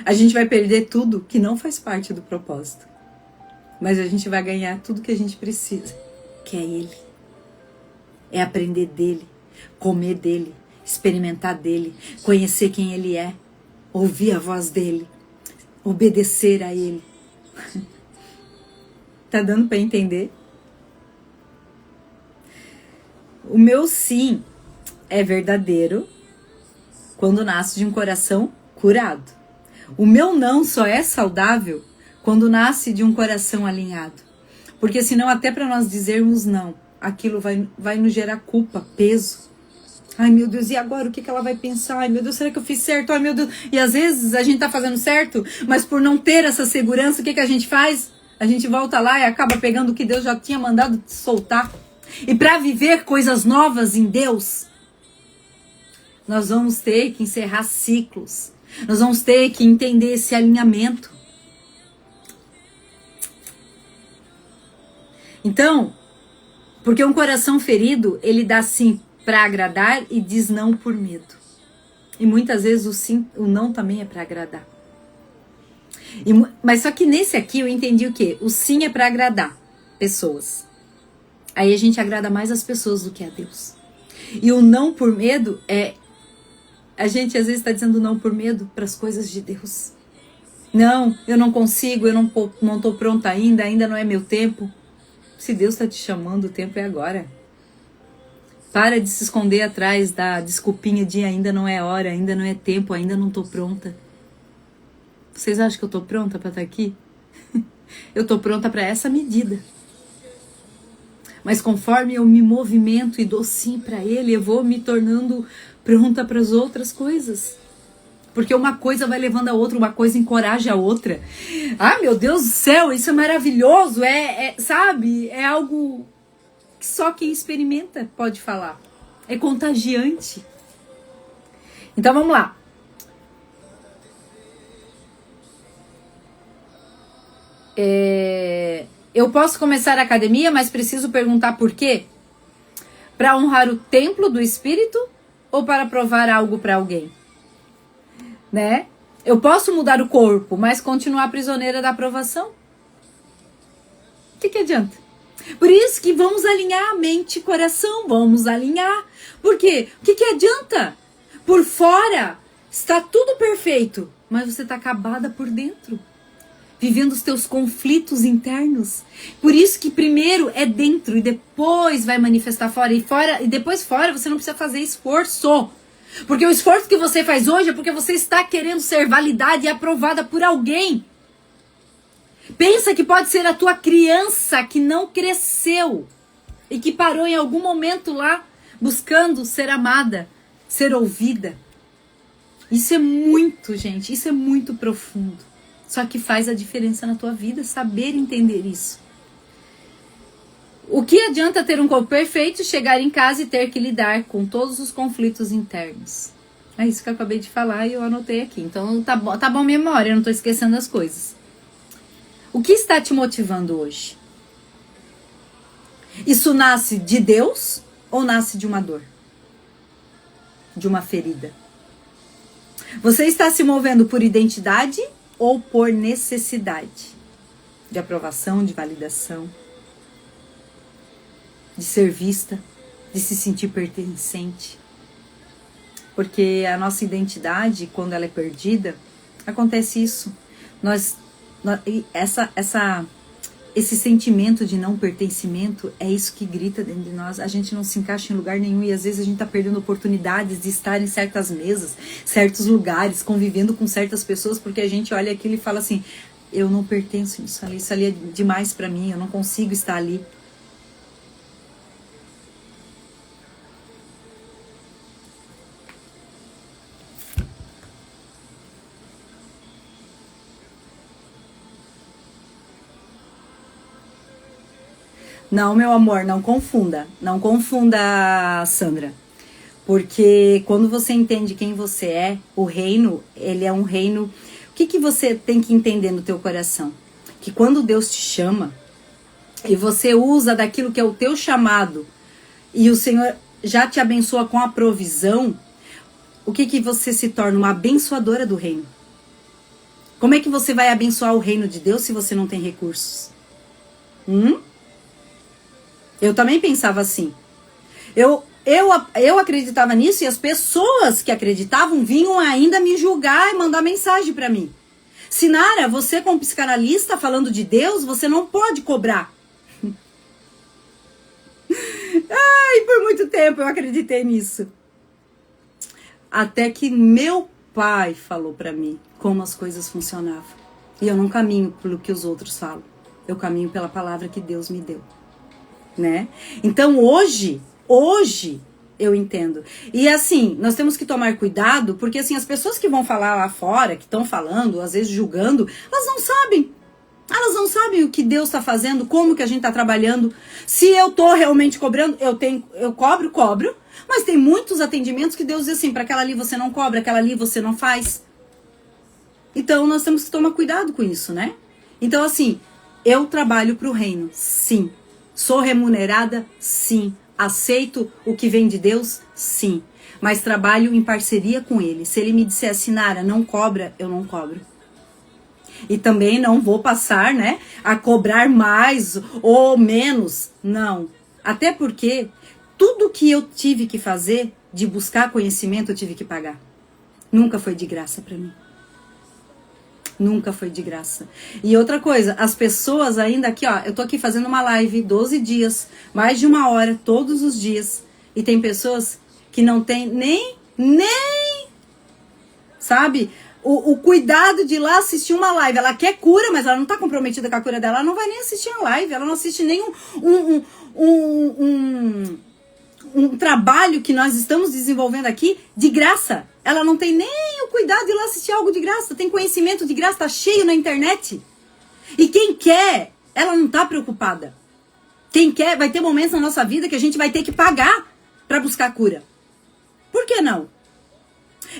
Speaker 1: A gente vai perder tudo que não faz parte do propósito. Mas a gente vai ganhar tudo que a gente precisa, que é Ele. É aprender dele, comer dele, experimentar dele, conhecer quem Ele é, ouvir a voz dele, obedecer a Ele. Tá dando para entender? O meu sim é verdadeiro quando nasce de um coração curado. O meu não só é saudável quando nasce de um coração alinhado. Porque senão até para nós dizermos não, aquilo vai nos gerar culpa, peso. Ai, meu Deus, e agora? O que ela vai pensar? Ai, meu Deus, será que eu fiz certo? Ai, meu Deus. E às vezes a gente tá fazendo certo, mas por não ter essa segurança, o que a gente faz? A gente volta lá e acaba pegando o que Deus já tinha mandado soltar. E para viver coisas novas em Deus, nós vamos ter que encerrar ciclos. Nós vamos ter que entender esse alinhamento. Então, porque um coração ferido, ele dá sim para agradar e diz não por medo. E muitas vezes o sim, o não também é para agradar. Mas só que nesse aqui eu entendi o quê? O sim é para agradar pessoas. Aí a gente agrada mais as pessoas do que a Deus. E o não por medo é... A gente às vezes está dizendo não por medo para as coisas de Deus. Não, eu não consigo, eu não estou pronta ainda não é meu tempo. Se Deus está te chamando, o tempo é agora. Para de se esconder atrás da desculpinha de ainda não é hora, ainda não é tempo, ainda não estou pronta. Vocês acham que eu estou pronta para estar aqui? Eu estou pronta para essa medida. Mas conforme eu me movimento e dou sim para Ele, eu vou me tornando pronta para as outras coisas. Porque uma coisa vai levando a outra, uma coisa encoraja a outra. Ah, meu Deus do céu, isso é maravilhoso, sabe? É algo que só quem experimenta pode falar. É contagiante. Então vamos lá. Eu posso começar a academia, mas preciso perguntar por quê? Para honrar o templo do Espírito ou para provar algo para alguém? Né? Eu posso mudar o corpo, mas continuar prisioneira da aprovação? O que adianta? Por isso que vamos alinhar a mente e coração, vamos alinhar. Por quê? O que adianta? Por fora está tudo perfeito, mas você está acabada por dentro, vivendo os teus conflitos internos. Por isso que primeiro é dentro e depois vai manifestar fora. E depois fora você não precisa fazer esforço. Porque o esforço que você faz hoje é porque você está querendo ser validada e aprovada por alguém. Pensa que pode ser a tua criança que não cresceu e que parou em algum momento lá buscando ser amada, ser ouvida. Isso é muito, gente, isso é muito profundo. Só que faz a diferença na tua vida saber entender isso. O que adianta ter um corpo perfeito, chegar em casa e ter que lidar com todos os conflitos internos? É isso que eu acabei de falar e eu anotei aqui. Então tá bom memória, eu não tô esquecendo as coisas. O que está te motivando hoje? Isso nasce de Deus ou nasce de uma dor? De uma ferida? Você está se movendo por identidade ou por necessidade? De aprovação, de validação? De ser vista, de se sentir pertencente. Porque a nossa identidade, quando ela é perdida, acontece isso. Esse sentimento de não pertencimento é isso que grita dentro de nós. A gente não se encaixa em lugar nenhum e às vezes a gente está perdendo oportunidades de estar em certas mesas, certos lugares, convivendo com certas pessoas, porque a gente olha aquilo e fala assim, eu não pertenço nisso ali, isso ali é demais para mim, eu não consigo estar ali. Não, meu amor, não confunda. Não confunda, Sandra. Porque quando você entende quem você é, o reino, ele é um reino... O que você tem que entender no teu coração? Que quando Deus te chama, e você usa daquilo que é o teu chamado, e o Senhor já te abençoa com a provisão, o que você se torna? Uma abençoadora do reino. Como é que você vai abençoar o reino de Deus se você não tem recursos? Eu também pensava assim. Eu acreditava nisso e as pessoas que acreditavam vinham ainda me julgar e mandar mensagem para mim. Sinara, você como psicanalista falando de Deus, você não pode cobrar. Ai, por muito tempo eu acreditei nisso. Até que meu pai falou para mim como as coisas funcionavam. E eu não caminho pelo que os outros falam. Eu caminho pela palavra que Deus me deu. Né? Então hoje Eu entendo. E assim, nós temos que tomar cuidado, porque assim, as pessoas que vão falar lá fora, que estão falando, às vezes julgando, elas não sabem. Elas não sabem o que Deus está fazendo, como que a gente está trabalhando. Se eu estou realmente cobrando, eu cobro, mas tem muitos atendimentos que Deus diz assim, para aquela ali você não cobra, aquela ali você não faz. Então nós temos que tomar cuidado com isso, né? Então assim, eu trabalho para o reino, sim. Sou remunerada, sim. Aceito o que vem de Deus, sim. Mas trabalho em parceria com Ele. Se Ele me disser, Sinara, não cobra, eu não cobro. E também não vou passar, né, a cobrar mais ou menos. Não. Até porque tudo que eu tive que fazer de buscar conhecimento, eu tive que pagar. Nunca foi de graça para mim. Nunca foi de graça. E outra coisa, as pessoas ainda aqui, ó, eu tô aqui fazendo uma live 12 dias, mais de 1 hora, todos os dias. E tem pessoas que não tem nem, sabe, o cuidado de ir lá assistir uma live. Ela quer cura, mas ela não tá comprometida com a cura dela, ela não vai nem assistir a live, ela não assiste nem um trabalho que nós estamos desenvolvendo aqui de graça. Ela não tem nem o cuidado de ir lá assistir algo de graça. Tem conhecimento de graça, tá cheio na internet. E quem quer, ela não tá preocupada. Quem quer, vai ter momentos na nossa vida que a gente vai ter que pagar para buscar cura. Por que não?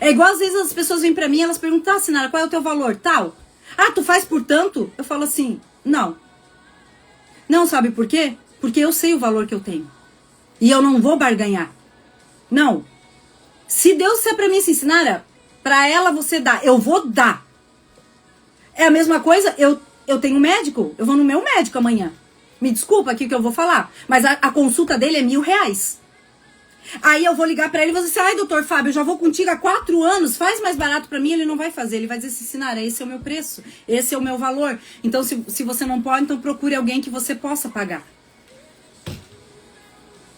Speaker 1: É igual às vezes as pessoas vêm pra mim e elas perguntam, Sinara, qual é o teu valor? Tal. Ah, tu faz por tanto? Eu falo assim, não. Não, sabe por quê? Porque eu sei o valor que eu tenho. E eu não vou barganhar. Não. Se Deus disser pra mim assim, Sinara, pra ela você dá, eu vou dar. É a mesma coisa, eu tenho um médico, eu vou no meu médico amanhã. Me desculpa aqui o que eu vou falar, mas a consulta dele é R$1.000. Aí eu vou ligar pra ele e vou dizer assim, ai, doutor Fábio, eu já vou contigo há 4 anos, faz mais barato pra mim. Ele não vai fazer, ele vai dizer assim, Sinara, esse é o meu preço, esse é o meu valor. Então se você não pode, então procure alguém que você possa pagar.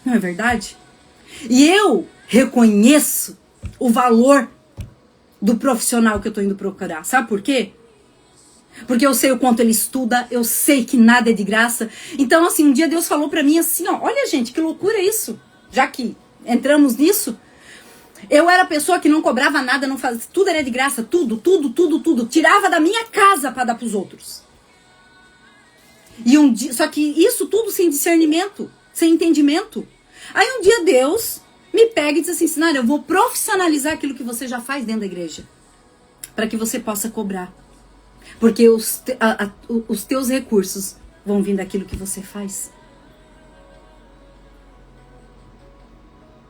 Speaker 1: Não é verdade? E eu reconheço o valor do profissional que eu tô indo procurar. Sabe por quê? Porque eu sei o quanto ele estuda, eu sei que nada é de graça. Então, assim, um dia Deus falou pra mim assim, ó, olha, gente, que loucura isso. Já que entramos nisso, eu era a pessoa que não cobrava nada, não fazia, tudo era de graça, tudo. Tirava da minha casa pra dar pros outros. E um dia, só que isso tudo sem discernimento, sem entendimento. Aí um dia Deus me pega e diz assim, Sinara, eu vou profissionalizar aquilo que você já faz dentro da igreja. Para que você possa cobrar. Porque os teus recursos vão vir daquilo que você faz.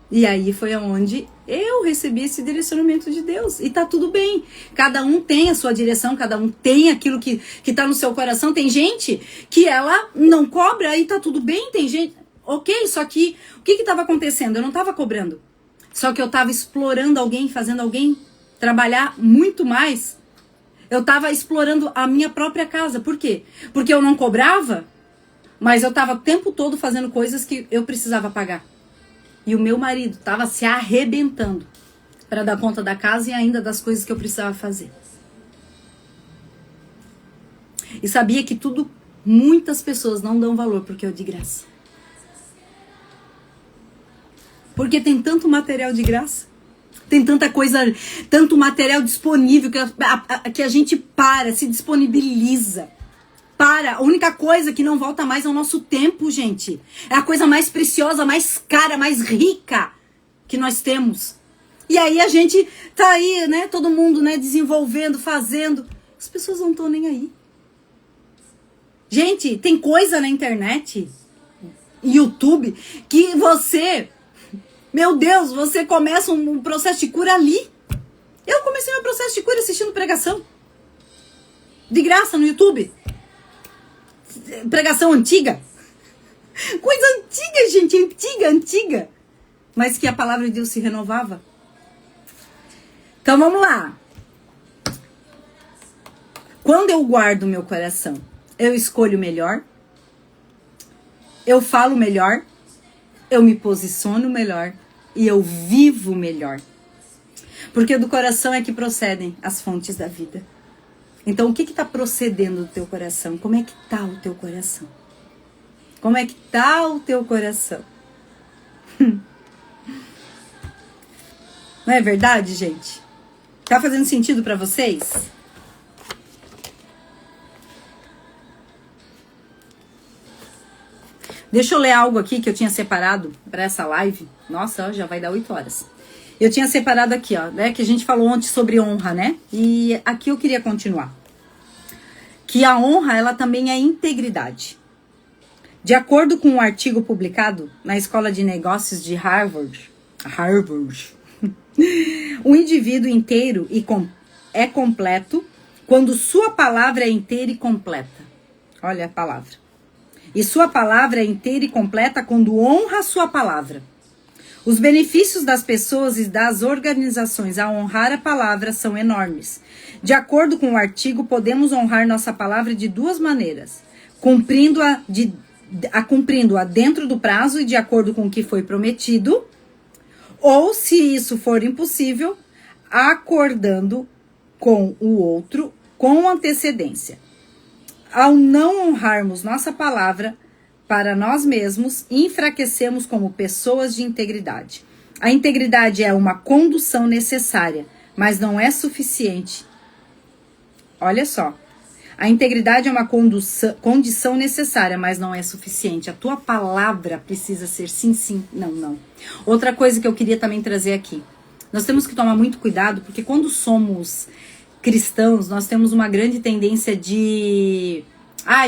Speaker 1: E aí foi onde eu recebi esse direcionamento de Deus. E tá tudo bem. Cada um tem a sua direção, cada um tem aquilo que tá no seu coração. Tem gente que ela não cobra e tá tudo bem. Tem gente... Ok, só que o que estava acontecendo? Eu não estava cobrando. Só que eu estava explorando alguém, fazendo alguém trabalhar muito mais. Eu estava explorando a minha própria casa. Por quê? Porque eu não cobrava, mas eu estava o tempo todo fazendo coisas que eu precisava pagar. E o meu marido estava se arrebentando para dar conta da casa e ainda das coisas que eu precisava fazer. E sabia que tudo, muitas pessoas não dão valor porque é de graça. Porque tem tanto material de graça. Tem tanta coisa, tanto material disponível que a gente se disponibiliza. A única coisa que não volta mais é o nosso tempo, gente. É a coisa mais preciosa, mais cara, mais rica que nós temos. E aí a gente tá aí, né, todo mundo, né, desenvolvendo, fazendo. As pessoas não estão nem aí. Gente, tem coisa na internet, YouTube, que você... Meu Deus, você começa um processo de cura ali. Eu comecei meu processo de cura assistindo pregação. De graça no YouTube. Pregação antiga. Coisa antiga, gente. Antiga. Mas que a palavra de Deus se renovava. Então vamos lá. Quando eu guardo o meu coração, eu escolho melhor. Eu falo melhor. Eu me posiciono melhor. E eu vivo melhor. Porque do coração é que procedem as fontes da vida. Então, o que está procedendo do teu coração? Como é que está o teu coração? Como é que está o teu coração? Não é verdade, gente? Tá fazendo sentido pra vocês? Deixa eu ler algo aqui que eu tinha separado para essa live. Nossa, já vai dar 8 horas. Eu tinha separado aqui, ó, né, que a gente falou ontem sobre honra, né? E aqui eu queria continuar. Que a honra, ela também é integridade. De acordo com um artigo publicado na Escola de Negócios de Harvard, o indivíduo inteiro é completo quando sua palavra é inteira e completa. Olha a palavra. E sua palavra é inteira e completa quando honra a sua palavra. Os benefícios das pessoas e das organizações a honrar a palavra são enormes. De acordo com o artigo, podemos honrar nossa palavra de duas maneiras. Cumprindo-a dentro do prazo e de acordo com o que foi prometido, ou, se isso for impossível, acordando com o outro com antecedência. Ao não honrarmos nossa palavra para nós mesmos, enfraquecemos como pessoas de integridade. A integridade é uma condução necessária, mas não é suficiente. Olha só. A integridade é uma condição necessária, mas não é suficiente. A tua palavra precisa ser sim, sim, não, não. Outra coisa que eu queria também trazer aqui. Nós temos que tomar muito cuidado, porque quando somos cristãos, nós temos uma grande tendência de...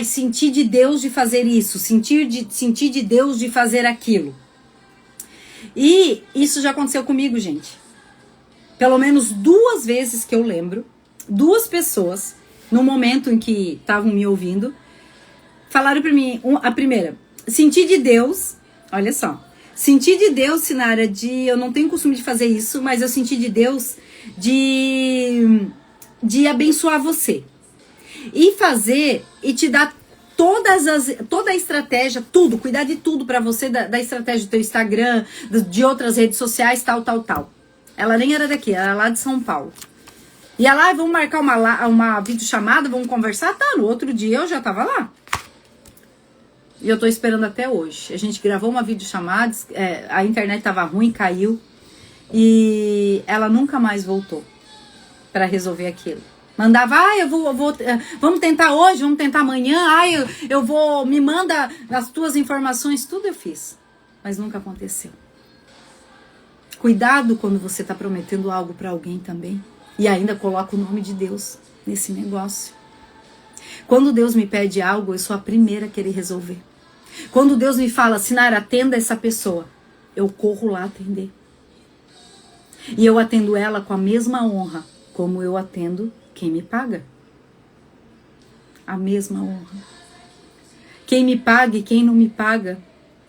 Speaker 1: sentir de Deus de fazer isso, sentir de Deus de fazer aquilo. E isso já aconteceu comigo, gente. Pelo menos 2 vezes que eu lembro, 2 pessoas, no momento em que estavam me ouvindo, falaram pra mim, a primeira, senti de Deus, olha só, senti de Deus, Sinara, eu não tenho costume de fazer isso, mas eu senti de Deus de abençoar você. E fazer, e te dar toda a estratégia, tudo, cuidar de tudo pra você, da estratégia do teu Instagram, de outras redes sociais, tal. Ela nem era daqui, ela era lá de São Paulo. E ela, vamos marcar uma videochamada, vamos conversar? Tá, no outro dia eu já tava lá. E eu tô esperando até hoje. A gente gravou uma videochamada, a internet tava ruim, caiu. E ela nunca mais voltou pra resolver aquilo. Mandava, vamos tentar hoje, vamos tentar amanhã, eu vou, me manda as tuas informações, tudo eu fiz. Mas nunca aconteceu. Cuidado quando você tá prometendo algo pra alguém também. E ainda coloca o nome de Deus nesse negócio. Quando Deus me pede algo, eu sou a primeira a querer resolver. Quando Deus me fala, Sinara, atenda essa pessoa, eu corro lá atender. E eu atendo ela com a mesma honra como eu atendo quem me paga. A mesma honra. Quem me paga e quem não me paga,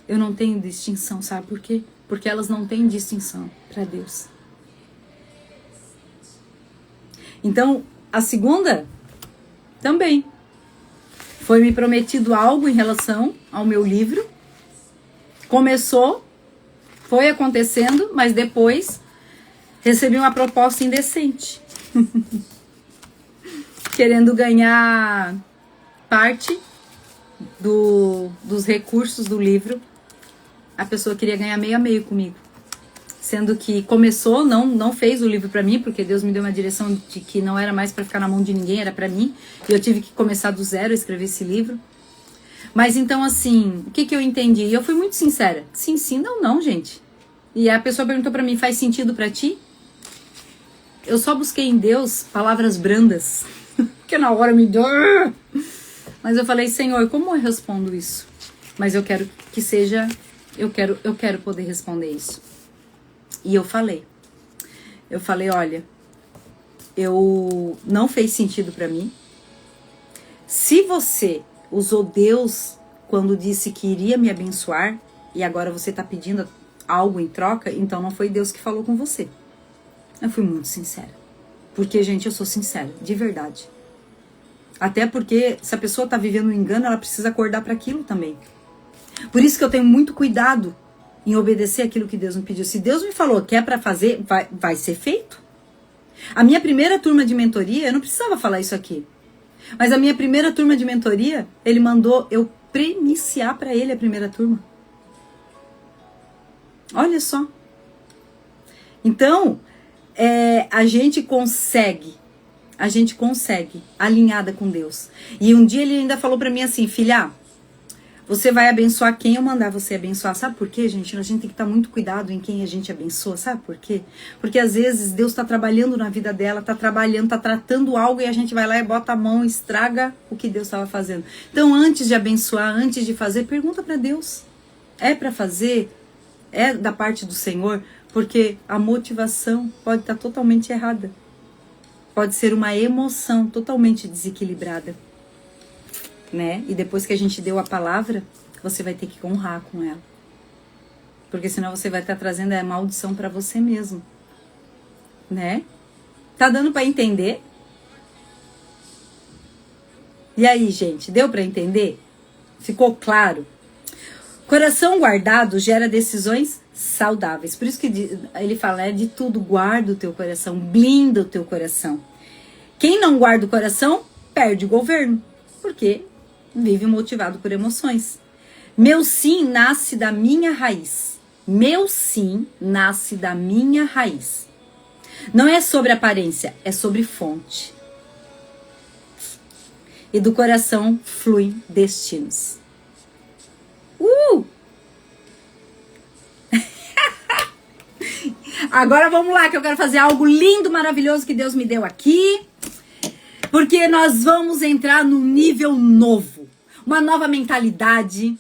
Speaker 1: eu não tenho distinção, sabe por quê? Porque elas não têm distinção para Deus. Então, a segunda também. Foi me prometido algo em relação ao meu livro. Começou, foi acontecendo, mas depois recebi uma proposta indecente. Querendo ganhar parte dos recursos do livro. A pessoa queria ganhar meio a meio comigo. Sendo que começou, não fez o livro pra mim, porque Deus me deu uma direção de que não era mais pra ficar na mão de ninguém, era pra mim. E eu tive que começar do zero a escrever esse livro. Mas então, assim, o que eu entendi? E eu fui muito sincera. Sim, não, gente. E a pessoa perguntou pra mim, faz sentido pra ti? Eu só busquei em Deus palavras brandas. Porque na hora me deu... Mas eu falei, Senhor, como eu respondo isso? Mas eu quero que seja... Eu quero poder responder isso. E eu falei, olha, não fez sentido pra mim. Se você usou Deus quando disse que iria me abençoar e agora você tá pedindo algo em troca, então não foi Deus que falou com você. Eu fui muito sincera. Porque, gente, eu sou sincera, de verdade. Até porque se a pessoa tá vivendo um engano, ela precisa acordar para aquilo também. Por isso que eu tenho muito cuidado em obedecer aquilo que Deus me pediu. Se Deus me falou que é para fazer, vai ser feito. A minha primeira turma de mentoria, eu não precisava falar isso aqui. Mas a minha primeira turma de mentoria, ele mandou eu premiciar para ele a primeira turma. Olha só. Então, a gente consegue alinhada com Deus. E um dia ele ainda falou pra mim assim, filha, você vai abençoar quem eu mandar você abençoar. Sabe por quê, gente? A gente tem que estar muito cuidado em quem a gente abençoa. Sabe por quê? Porque às vezes Deus tá trabalhando na vida dela, tá trabalhando, tá tratando algo e a gente vai lá e bota a mão e estraga o que Deus estava fazendo. Então, antes de abençoar, antes de fazer, pergunta pra Deus. É pra fazer? É da parte do Senhor? Porque a motivação pode estar totalmente errada. Pode ser uma emoção totalmente desequilibrada. Né? E depois que a gente deu a palavra, você vai ter que honrar com ela. Porque senão você vai estar trazendo a maldição para você mesmo. Né? Tá dando para entender? E aí, gente, deu para entender? Ficou claro? Coração guardado gera decisões saudáveis. Por isso que ele fala, de tudo, guarda o teu coração, blinda o teu coração. Quem não guarda o coração, perde o governo. Por quê? Vive motivado por emoções. Meu sim nasce da minha raiz. Meu sim nasce da minha raiz. Não é sobre aparência, é sobre fonte. E do coração fluem destinos. Agora vamos lá, que eu quero fazer algo lindo, maravilhoso que Deus me deu aqui. Porque nós vamos entrar num nível novo. Uma nova mentalidade,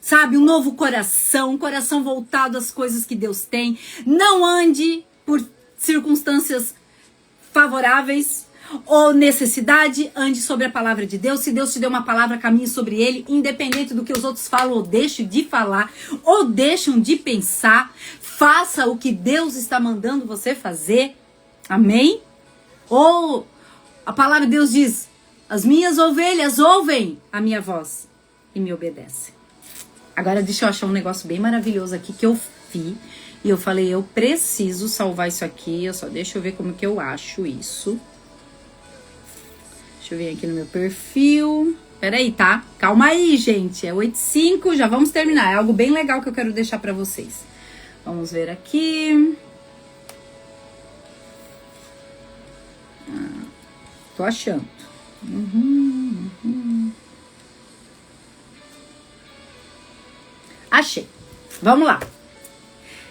Speaker 1: sabe? Um novo coração, um coração voltado às coisas que Deus tem. Não ande por circunstâncias favoráveis ou necessidade, ande sobre a palavra de Deus. Se Deus te deu uma palavra, caminhe sobre ele, independente do que os outros falam ou deixem de falar, ou deixam de pensar. Faça o que Deus está mandando você fazer. Amém? Ou a palavra de Deus diz, as minhas ovelhas ouvem a minha voz e me obedecem. Agora deixa eu achar um negócio bem maravilhoso aqui que eu vi. E eu falei, eu preciso salvar isso aqui. Deixa eu ver como que eu acho isso. Deixa eu ver aqui no meu perfil. Peraí, tá? Calma aí, gente. É 8:05, já vamos terminar. É algo bem legal que eu quero deixar pra vocês. Vamos ver aqui. Tô achando. Achei. Vamos lá.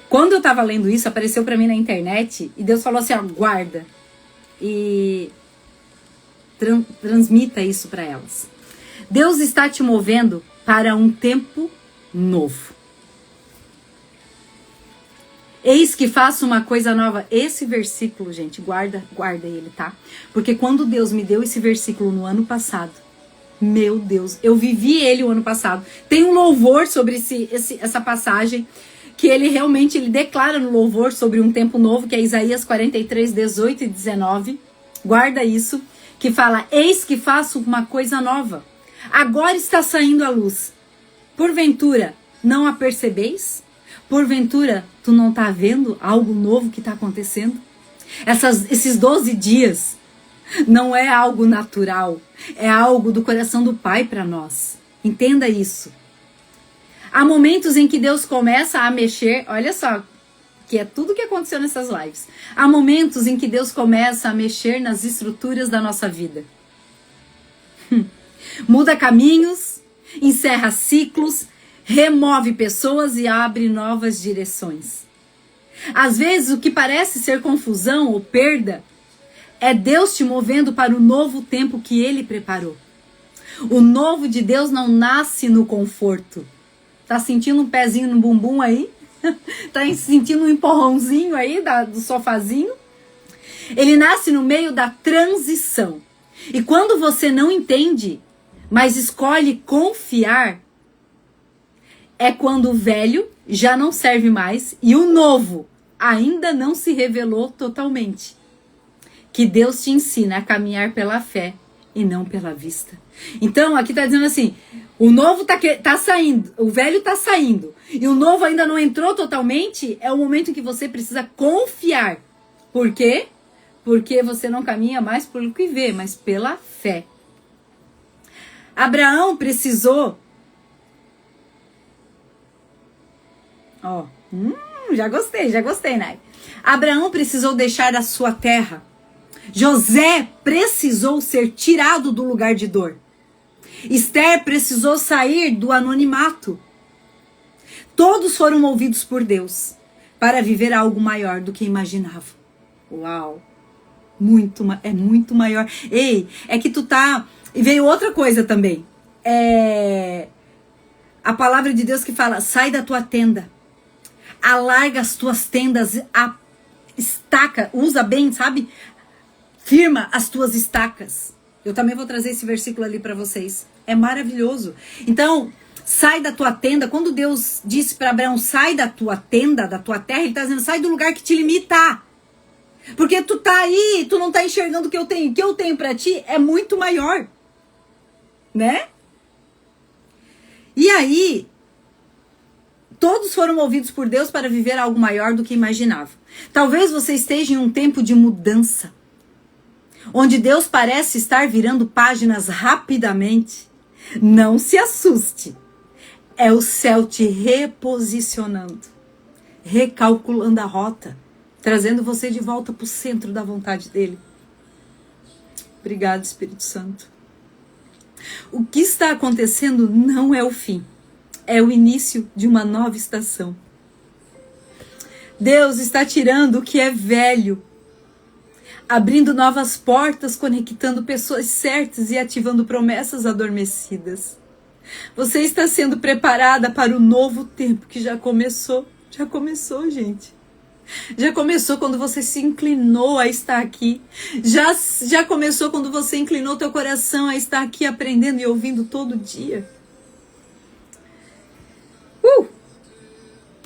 Speaker 1: Quando eu tava lendo isso, apareceu pra mim na internet e Deus falou assim, ó, guarda e transmita isso pra elas. Deus está te movendo para um tempo novo. Eis que faço uma coisa nova. Esse versículo, gente, guarda ele, tá? Porque quando Deus me deu esse versículo no ano passado, meu Deus, eu vivi ele o ano passado. Tem um louvor sobre essa passagem, que ele realmente declara no louvor sobre um tempo novo, que é Isaías 43, 18 e 19. Guarda isso, que fala, eis que faço uma coisa nova. Agora está saindo a luz. Porventura, não a percebeis? Porventura, tu não tá vendo algo novo que tá acontecendo? Esses 12 dias não é algo natural, é algo do coração do Pai para nós. Entenda isso. Há momentos em que Deus começa a mexer, olha só, que é tudo que aconteceu nessas lives. Há momentos em que Deus começa a mexer nas estruturas da nossa vida. Muda caminhos, encerra ciclos, remove pessoas e abre novas direções. Às vezes, o que parece ser confusão ou perda é Deus te movendo para o novo tempo que Ele preparou. O novo de Deus não nasce no conforto. Tá sentindo um pezinho no bumbum aí? Tá sentindo um empurrãozinho aí do sofazinho? Ele nasce no meio da transição. E quando você não entende, mas escolhe confiar, é quando o velho já não serve mais e o novo ainda não se revelou totalmente. Que Deus te ensina a caminhar pela fé e não pela vista. Então, aqui tá dizendo assim, o novo tá saindo, o velho tá saindo e o novo ainda não entrou totalmente, é o momento em que você precisa confiar. Por quê? Porque você não caminha mais pelo que vê, mas pela fé. Abraão precisou Já gostei, né? Abraão precisou deixar a sua terra. José precisou ser tirado do lugar de dor. Esther precisou sair do anonimato. Todos foram movidos por Deus para viver algo maior do que imaginavam. Uau! É muito maior. Ei, é que tu tá... E veio outra coisa também. A palavra de Deus que fala, sai da tua tenda. Alarga as tuas tendas, estaca, usa bem, sabe? Firma as tuas estacas. Eu também vou trazer esse versículo ali para vocês. É maravilhoso. Então, sai da tua tenda. Quando Deus disse para Abraão, sai da tua tenda, da tua terra, ele está dizendo, sai do lugar que te limita. Porque tu tá aí, tu não tá enxergando o que eu tenho. O que eu tenho para ti é muito maior. Né? E aí, todos foram movidos por Deus para viver algo maior do que imaginavam. Talvez você esteja em um tempo de mudança, onde Deus parece estar virando páginas rapidamente. Não se assuste. É o céu te reposicionando, recalculando a rota, trazendo você de volta para o centro da vontade dele. Obrigado, Espírito Santo. O que está acontecendo não é o fim. É o início de uma nova estação. Deus está tirando o que é velho, abrindo novas portas, conectando pessoas certas e ativando promessas adormecidas. Você está sendo preparada para o novo tempo que já começou. Já começou, gente. Já começou quando você se inclinou a estar aqui. Já começou quando você inclinou teu coração a estar aqui aprendendo e ouvindo todo dia.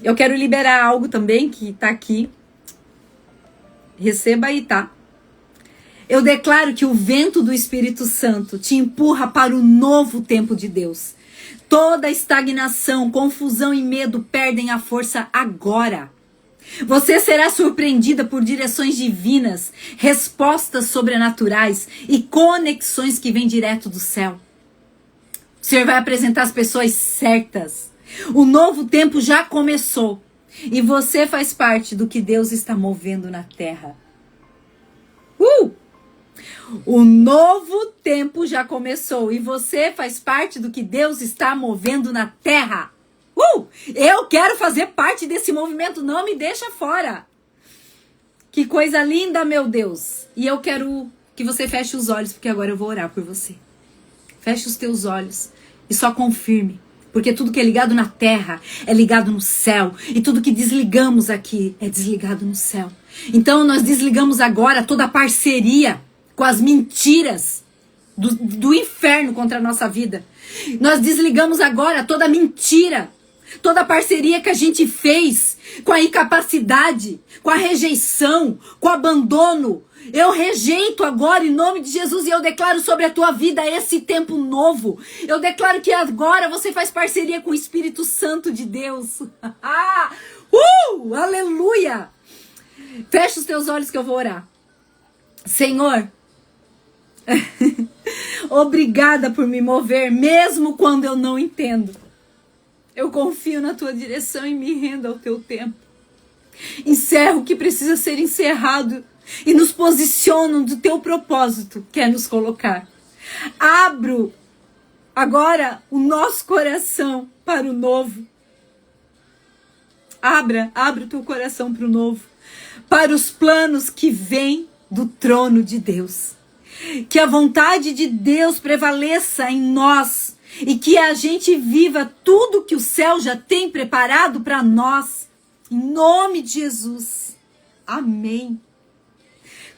Speaker 1: Eu quero liberar algo também que está aqui. Receba aí, tá? Eu declaro que o vento do Espírito Santo te empurra para o novo tempo de Deus. Toda estagnação, confusão e medo perdem a força agora. Você será surpreendida por direções divinas, respostas sobrenaturais e conexões que vêm direto do céu. O Senhor vai apresentar as pessoas certas. O novo tempo já começou e você faz parte do que Deus está movendo na terra. O novo tempo já começou e você faz parte do que Deus está movendo na terra. Eu quero fazer parte desse movimento, não me deixa fora. Que coisa linda, meu Deus. E eu quero que você feche os olhos, porque agora eu vou orar por você. Feche os teus olhos e só confirme. Porque tudo que é ligado na terra é ligado no céu. E tudo que desligamos aqui é desligado no céu. Então nós desligamos agora toda a parceria com as mentiras do inferno contra a nossa vida. Nós desligamos agora toda a mentira, toda a parceria que a gente fez com a incapacidade, com a rejeição, com o abandono. Eu rejeito agora em nome de Jesus e eu declaro sobre a tua vida esse tempo novo. Eu declaro que agora você faz parceria com o Espírito Santo de Deus. Aleluia! Fecha os teus olhos que eu vou orar. Senhor, obrigada por me mover, mesmo quando eu não entendo. Eu confio na tua direção e me rendo ao teu tempo. Encerro o que precisa ser encerrado e nos posiciono do teu propósito, que é nos colocar. Abro agora o nosso coração para o novo. Abra o teu coração para o novo, para os planos que vêm do trono de Deus. Que a vontade de Deus prevaleça em nós e que a gente viva tudo que o céu já tem preparado para nós. Em nome de Jesus. Amém.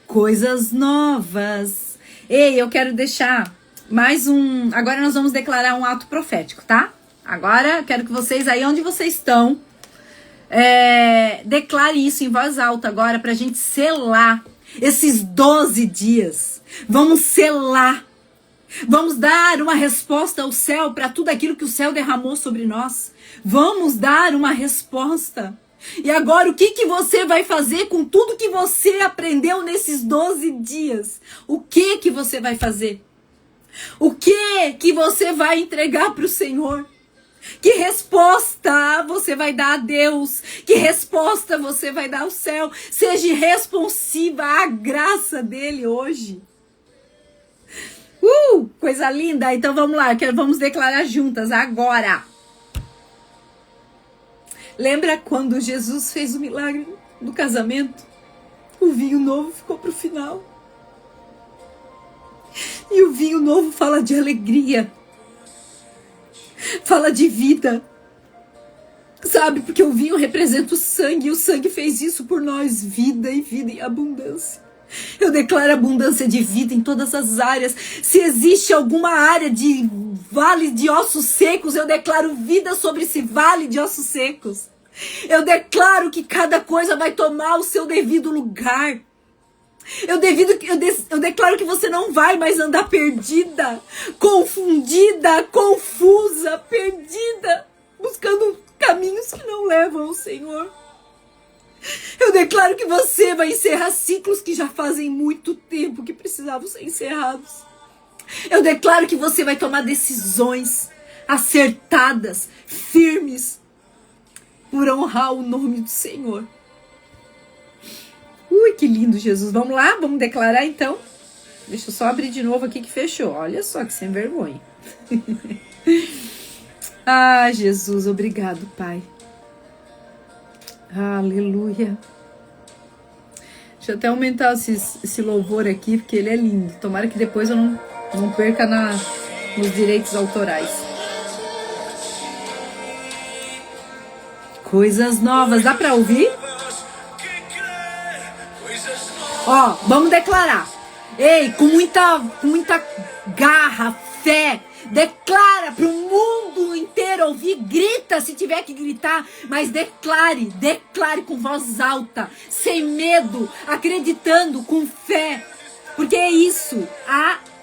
Speaker 1: Coisas novas. Ei, eu quero deixar mais um... Agora nós vamos declarar um ato profético, tá? Agora quero que vocês, aí onde vocês estão, declare isso em voz alta agora pra gente selar esses 12 dias. Vamos selar. Vamos dar uma resposta ao céu para tudo aquilo que o céu derramou sobre nós. Vamos dar uma resposta. E agora, o que você vai fazer com tudo que você aprendeu nesses 12 dias? O que você vai fazer? O que você vai entregar para o Senhor? Que resposta você vai dar a Deus? Que resposta você vai dar ao céu? Seja responsiva à graça dele hoje. Coisa linda. Então vamos lá, vamos declarar juntas agora. Lembra quando Jesus fez o milagre do casamento? O vinho novo ficou para o final. E o vinho novo fala de alegria. Fala de vida. Sabe, porque o vinho representa o sangue. E o sangue fez isso por nós. Vida e vida em abundância. Eu declaro abundância de vida em todas as áreas. Se existe alguma área de vale de ossos secos, eu declaro vida sobre esse vale de ossos secos. Eu declaro que cada coisa vai tomar o seu devido lugar. Eu declaro que você não vai mais andar perdida, confundida, confusa, perdida, buscando caminhos que não levam ao Senhor. Eu declaro que você vai encerrar ciclos que já fazem muito tempo que precisavam ser encerrados. Eu declaro que você vai tomar decisões acertadas, firmes, por honrar o nome do Senhor. Que lindo, Jesus. Vamos lá? Vamos declarar então? Deixa eu só abrir de novo aqui que fechou. Olha só que sem vergonha. Jesus, obrigado, Pai. Aleluia. Deixa eu até aumentar esse louvor aqui, porque ele é lindo. Tomara que depois eu não perca nos direitos autorais. Coisas novas. Dá pra ouvir? Vamos declarar. Ei, com muita garra, fé. Declara para o mundo inteiro ouvir. Grita se tiver que gritar. Mas declare com voz alta. Sem medo. Acreditando, com fé. Porque é isso.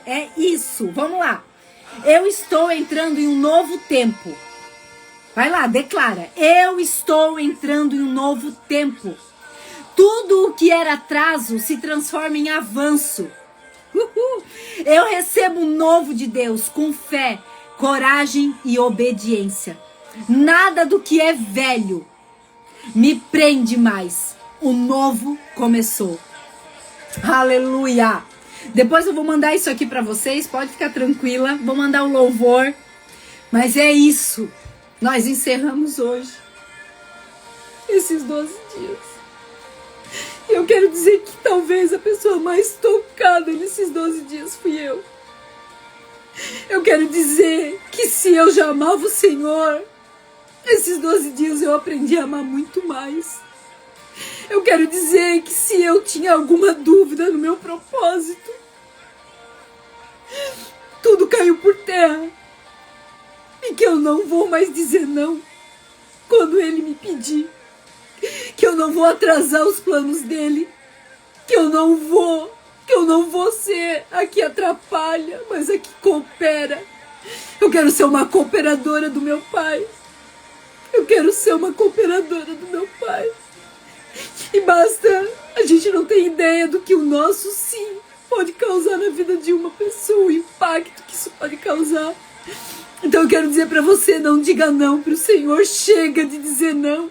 Speaker 1: É isso. Vamos lá. Eu estou entrando em um novo tempo. Vai lá, declara. Eu estou entrando em um novo tempo. Tudo o que era atraso se transforma em avanço. Eu recebo um novo de Deus com fé, coragem e obediência. Nada do que é velho me prende mais. O novo começou. Aleluia! Depois eu vou mandar isso aqui para vocês, pode ficar tranquila. Vou mandar o louvor. Mas é isso. Nós encerramos hoje esses 12 dias. Eu quero dizer que talvez a pessoa mais tocada nesses 12 dias fui eu. Eu quero dizer que se eu já amava o Senhor, esses 12 dias eu aprendi a amar muito mais. Eu quero dizer que se eu tinha alguma dúvida no meu propósito, tudo caiu por terra. E que eu não vou mais dizer não quando Ele me pedir. Que eu não vou atrasar os planos dele, que eu não vou ser a que atrapalha, mas a que coopera. Eu quero ser uma cooperadora do meu Pai. Eu quero ser uma cooperadora do meu Pai. E basta, a gente não tem ideia do que o nosso sim pode causar na vida de uma pessoa, o impacto que isso pode causar. Então eu quero dizer para você, não diga não para o Senhor, chega de dizer não.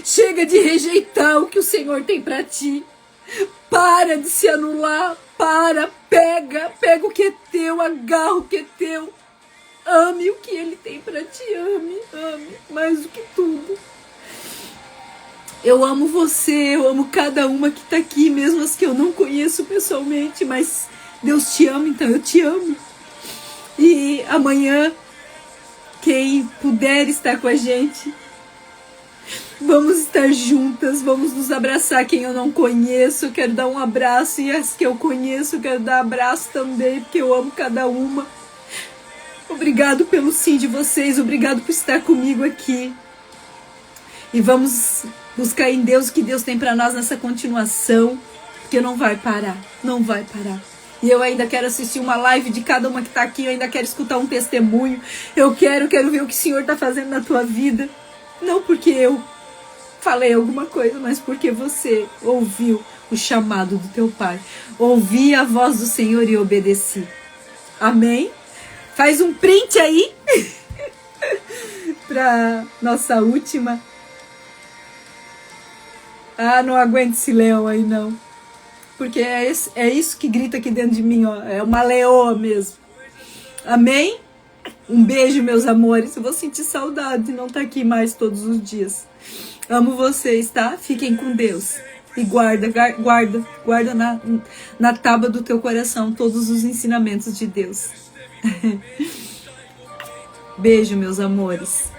Speaker 1: Chega de rejeitar o que o Senhor tem para ti. Para de se anular. Pega o que é teu, agarra o que é teu. Ame o que Ele tem para ti. Ame mais do que tudo. Eu amo você, eu amo cada uma que tá aqui, mesmo as que eu não conheço pessoalmente, mas Deus te ama, então eu te amo. E amanhã, quem puder estar com a gente, vamos estar juntas, vamos nos abraçar. Quem eu não conheço, eu quero dar um abraço. E as que eu conheço, eu quero dar abraço também, porque eu amo cada uma. Obrigado pelo sim de vocês, obrigado por estar comigo aqui. E vamos buscar em Deus o que Deus tem para nós nessa continuação, porque não vai parar. E eu ainda quero assistir uma live de cada uma que está aqui, eu ainda quero escutar um testemunho. Eu quero ver o que o Senhor está fazendo na tua vida. Não porque eu falei alguma coisa, mas porque você ouviu o chamado do teu Pai. Ouvi a voz do Senhor e obedeci. Amém? Faz um print aí.
Speaker 2: para nossa última. Ah, não aguento esse leão aí não. Porque é isso que grita aqui dentro de mim, ó. É uma leoa mesmo. Amém? Um beijo, meus amores. Eu vou sentir saudade de não estar aqui mais todos os dias. Amo vocês, tá? Fiquem com Deus. E guarda na tábua do teu coração todos os ensinamentos de Deus. Beijo, meus amores.